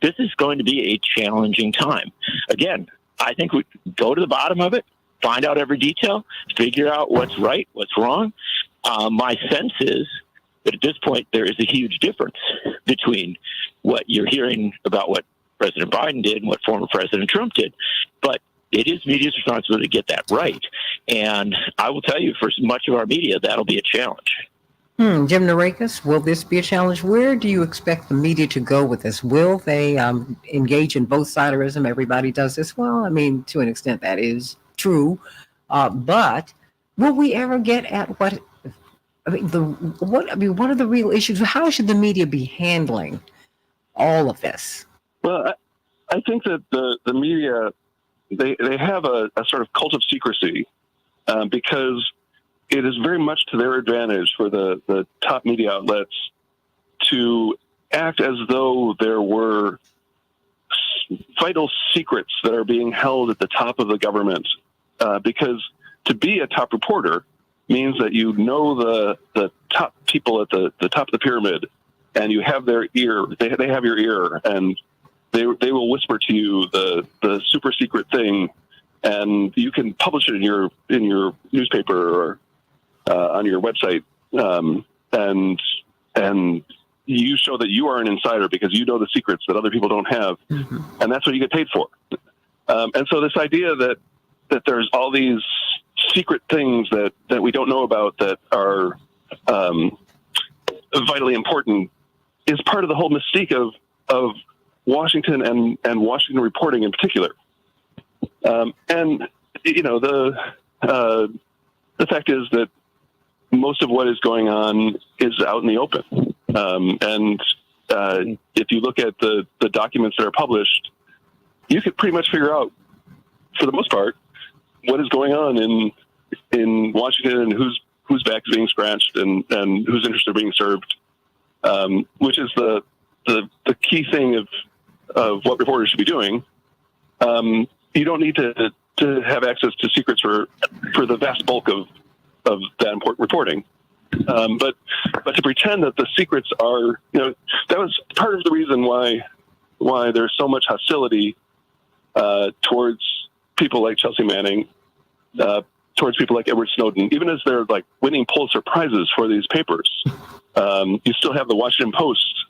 this is going to be a challenging time. Again, I think we go to the bottom of it, find out every detail, figure out what's right, what's wrong. My sense is that at this point, there is a huge difference between what you're hearing about what President Biden did and what former President Trump did. But it is media's responsibility to get that right. And I will tell you, for much of our media, that'll be a challenge. Jim Narakas, will this be a challenge? Where do you expect the media to go with this? Will they engage in both siderism? Everybody does this. Well, I mean, to an extent, that is true. But will we ever get at what are the real issues? How should the media be handling all of this? Well, I think that the media, they have a sort of cult of secrecy because it is very much to their advantage for the top media outlets to act as though there were vital secrets that are being held at the top of the government. Because to be a top reporter means that you know the top people at the top of the pyramid, and you have their ear. They have your ear, and they will whisper to you the super secret thing, and you can publish it in your newspaper or on your website, and you show that you are an insider because you know the secrets that other people don't have, and that's what you get paid for. And so this idea that that there's all these secret things that we don't know about that are vitally important is part of the whole mystique of Washington and Washington reporting in particular. And you know, the fact is that most of what is going on is out in the open. If you look at the documents that are published, you could pretty much figure out, for the most part, what is going on in Washington and whose back is being scratched and whose interests are being served, which is the key thing of what reporters should be doing. You don't need to have access to secrets for the vast bulk of that important reporting. But to pretend that the secrets are, you know, that was part of the reason why there's so much hostility towards people like Chelsea Manning, towards people like Edward Snowden, even as they're like winning Pulitzer Prizes for these papers. You still have the Washington Post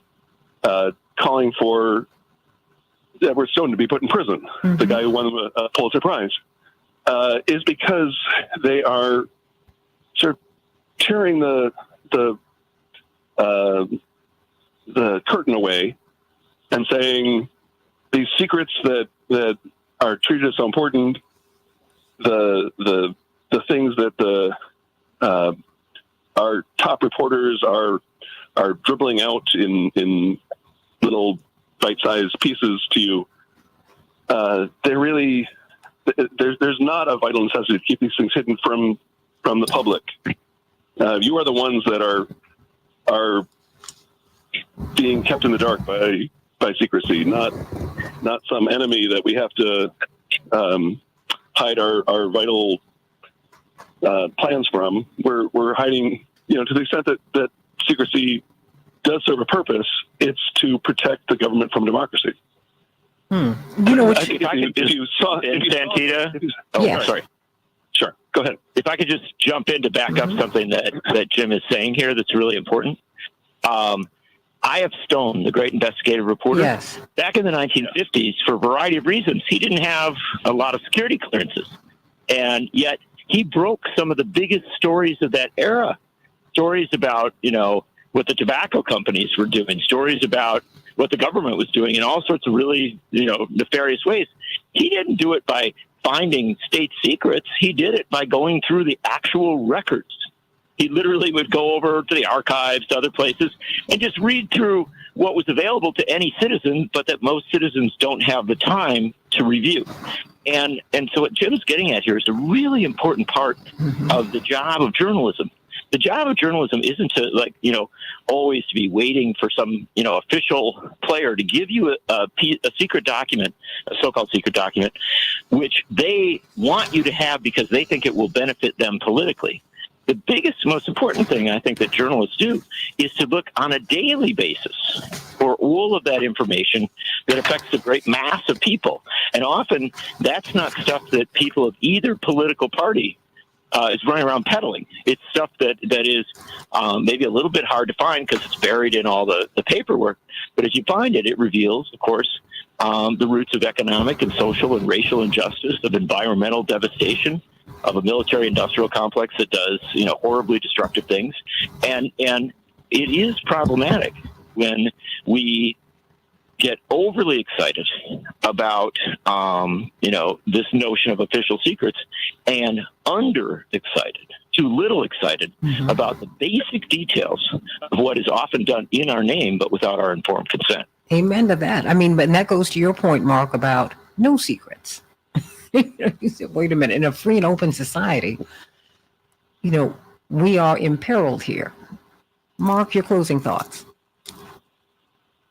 calling for Edward Snowden to be put in prison, the guy who won a Pulitzer Prize, is because they are sort of tearing the curtain away and saying these secrets that are treated as so important, the things that our top reporters are dribbling out in little bite-sized pieces to you. They really, there's not a vital necessity to keep these things hidden from the public. You are the ones that are being kept in the dark by secrecy, not some enemy that we have to hide our vital plans from. We're hiding, you know, to the extent that secrecy does serve a purpose, it's to protect the government from democracy. You know what? Santita. Yes. Sorry. Sure. Go ahead. If I could just jump in to back up something that Jim is saying here that's really important. I.F. Stone, the great investigative reporter, yes, back in the 1950s, for a variety of reasons, he didn't have a lot of security clearances. And yet he broke some of the biggest stories of that era. Stories about, you know, what the tobacco companies were doing, stories about what the government was doing in all sorts of really, you know, nefarious ways. He didn't do it by finding state secrets. He did it by going through the actual records. He literally would go over to the archives, to other places, and just read through what was available to any citizen, but that most citizens don't have the time to review. And so what Jim's getting at here is a really important part of the job of journalism. The job of journalism isn't to, like, you know, always to be waiting for some, you know, official player to give you a secret document, a so-called secret document, which they want you to have because they think it will benefit them politically. The biggest, most important thing I think that journalists do is to look on a daily basis for all of that information that affects a great mass of people. And often that's not stuff that people of either political party is running around peddling. It's stuff that is maybe a little bit hard to find because it's buried in all the paperwork. But as you find it, it reveals, of course, the roots of economic and social and racial injustice, of environmental devastation, of a military-industrial complex that does, you know, horribly destructive things. And it is problematic when we get overly excited about, you know, this notion of official secrets and under-excited, too little excited about the basic details of what is often done in our name, but without our informed consent. Amen to that. I mean, but that goes to your point, Mark, about no secrets. You said, wait a minute, in a free and open society, you know, we are imperiled here. Mark, your closing thoughts.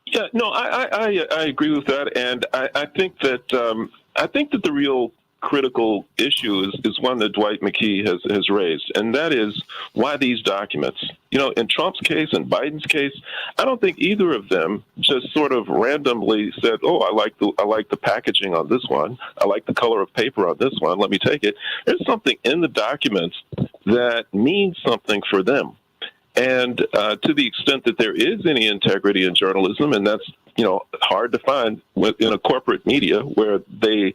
Yeah, no, I agree with that, and I think that the real critical issue is one that Dwight McKee has raised, and that is why these documents. You know, in Trump's case and Biden's case, I don't think either of them just sort of randomly said, "Oh, I like the packaging on this one. I like the color of paper on this one. Let me take it." There's something in the documents that means something for them. And to the extent that there is any integrity in journalism, and that's hard to find in a corporate media where their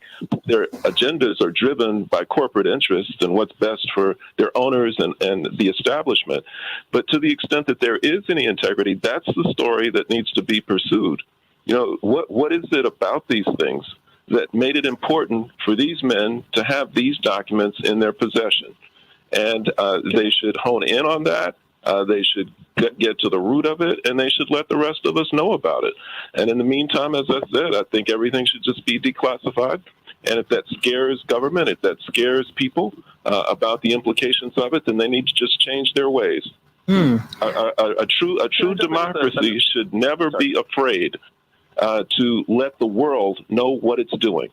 agendas are driven by corporate interests and what's best for their owners and the establishment. But to the extent that there is any integrity, that's the story that needs to be pursued. What is it about these things that made it important for these men to have these documents in their possession? And they should hone in on that. They should get to the root of it, and they should let the rest of us know about it. And in the meantime, as I said, I think everything should just be declassified. And if that scares government, if that scares people about the implications of it, then they need to just change their ways. A true democracy should never be afraid to let the world know what it's doing.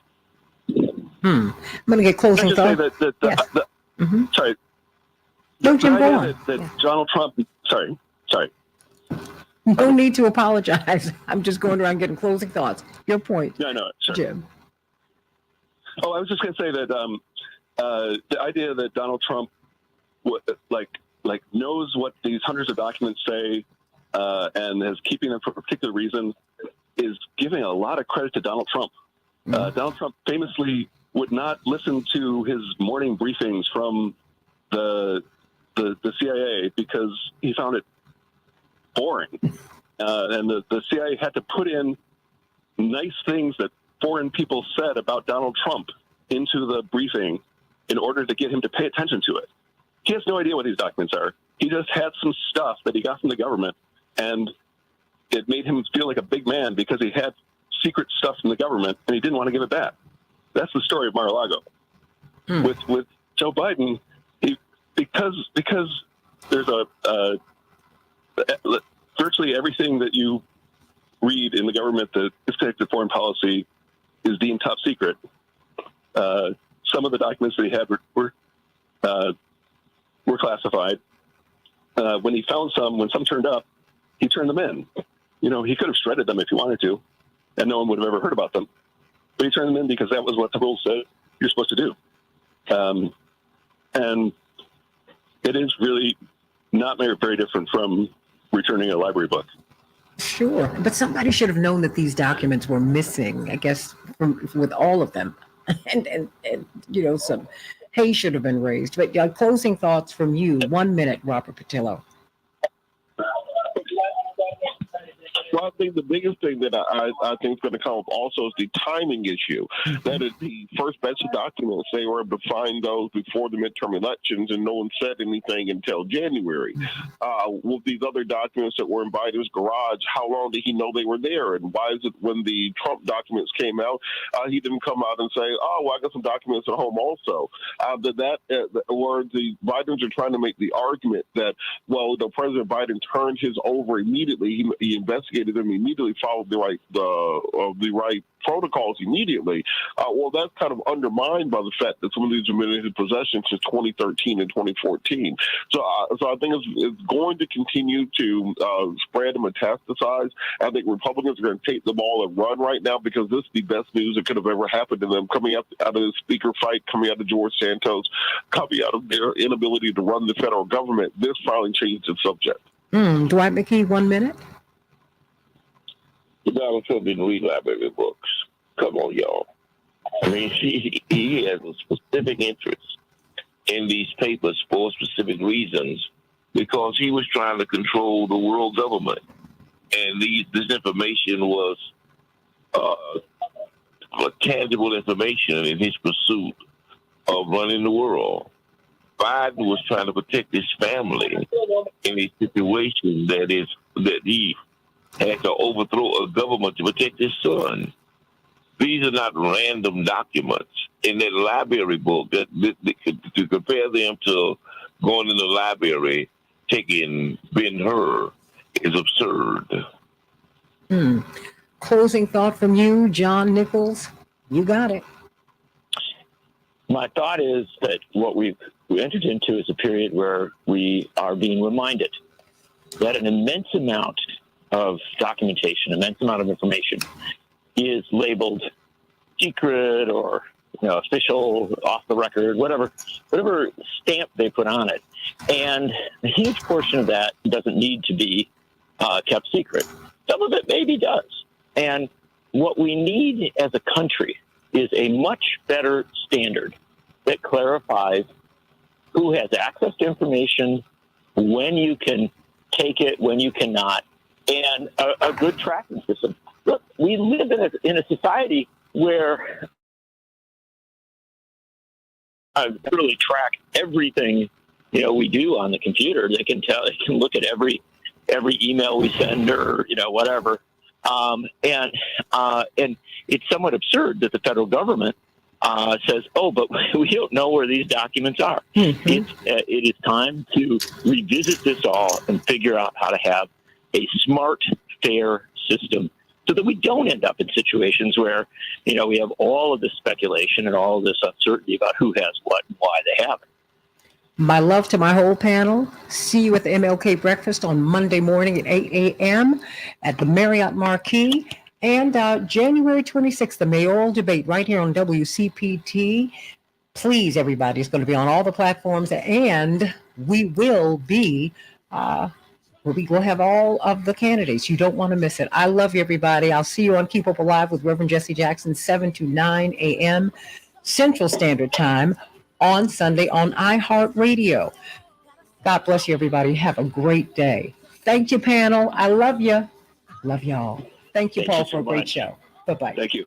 I'm going to get closing thoughts. Sorry. No, Jim, go on. That Donald Trump. Sorry. No need to apologize. I'm just going around getting closing thoughts. Your point. Yeah, I know. Sure. Jim. Oh, I was just going to say that the idea that Donald Trump knows what these hundreds of documents say and is keeping them for a particular reason is giving a lot of credit to Donald Trump. Donald Trump famously would not listen to his morning briefings from the CIA because he found it boring. And the CIA had to put in nice things that foreign people said about Donald Trump into the briefing in order to get him to pay attention to it. He has no idea what these documents are. He just had some stuff that he got from the government, and it made him feel like a big man because he had secret stuff from the government, and he didn't want to give it back. That's the story of Mar-a-Lago. With Joe Biden, because there's virtually everything that you read in the government that is connected to foreign policy is deemed top secret. Some of the documents that he had were classified. When some turned up, he turned them in. He could have shredded them if he wanted to, and no one would have ever heard about them. But he turned them in because that was what the rules said you're supposed to do. And it is really not very different from returning a library book. Sure, but somebody should have known that these documents were missing, I guess, with all of them. and some hay should have been raised. But closing thoughts from you. 1 minute, Robert Patillo. Well, I think the biggest thing that I think is going to come up also is the timing issue. That is the first batch of documents. They were able to find those before the midterm elections, and no one said anything until January. With these other documents that were in Biden's garage, how long did he know they were there? And why is it when the Trump documents came out, he didn't come out and say, oh, well, I got some documents at home also? Where the Bidens are trying to make the argument that, well, President Biden turned his over immediately. He investigated them immediately, followed the right protocols immediately. Well, that's kind of undermined by the fact that some of these have been in his possession since 2013 and 2014. So I think it's going to continue to spread and metastasize. I think Republicans are going to take the ball and run right now because this is the best news that could have ever happened to them, coming out of the speaker fight, coming out of George Santos, coming out of their inability to run the federal government. This finally changed the subject. Dwight McKee, 1 minute. Donald Trump didn't read library books. Come on, y'all. I mean, he has a specific interest in these papers for specific reasons because he was trying to control the world government. And this information was tangible information in his pursuit of running the world. Biden was trying to protect his family in a situation that he had to overthrow a government to protect his son. These are not random documents. In that library book, to compare them to going in the library, taking Ben-Hur is absurd. Closing thought from you, John Nichols. You got it. My thought is that what we entered into is a period where we are being reminded that an immense amount of documentation, immense amount of information is labeled secret or official, off the record, whatever stamp they put on it. And a huge portion of that doesn't need to be kept secret. Some of it maybe does. And what we need as a country is a much better standard that clarifies who has access to information, when you can take it, when you cannot, and a good tracking system. Look, we live in a society where really track everything we do on the computer. They can look at every email we send or whatever. And it's somewhat absurd that the federal government says, "Oh, but we don't know where these documents are." Mm-hmm. It is time to revisit this all and figure out how to have a smart, fair system, so that we don't end up in situations where we have all of this speculation and all of this uncertainty about who has what and why they have it. My love to my whole panel. See you at the MLK breakfast on Monday morning at 8 a.m. at the Marriott Marquis. And January 26th, the mayoral debate right here on WCPT. Please, everybody, it's going to be on all the platforms. And we will be, we'll have all of the candidates. You don't want to miss it. I love you, everybody. I'll see you on Keep Up Alive with Reverend Jesse Jackson, 7 to 9 a.m. Central Standard Time on Sunday on iHeartRadio. God bless you, everybody. Have a great day. Thank you, panel. I love you. Love y'all. Thank you, Paul, for a great show. Bye-bye. Thank you.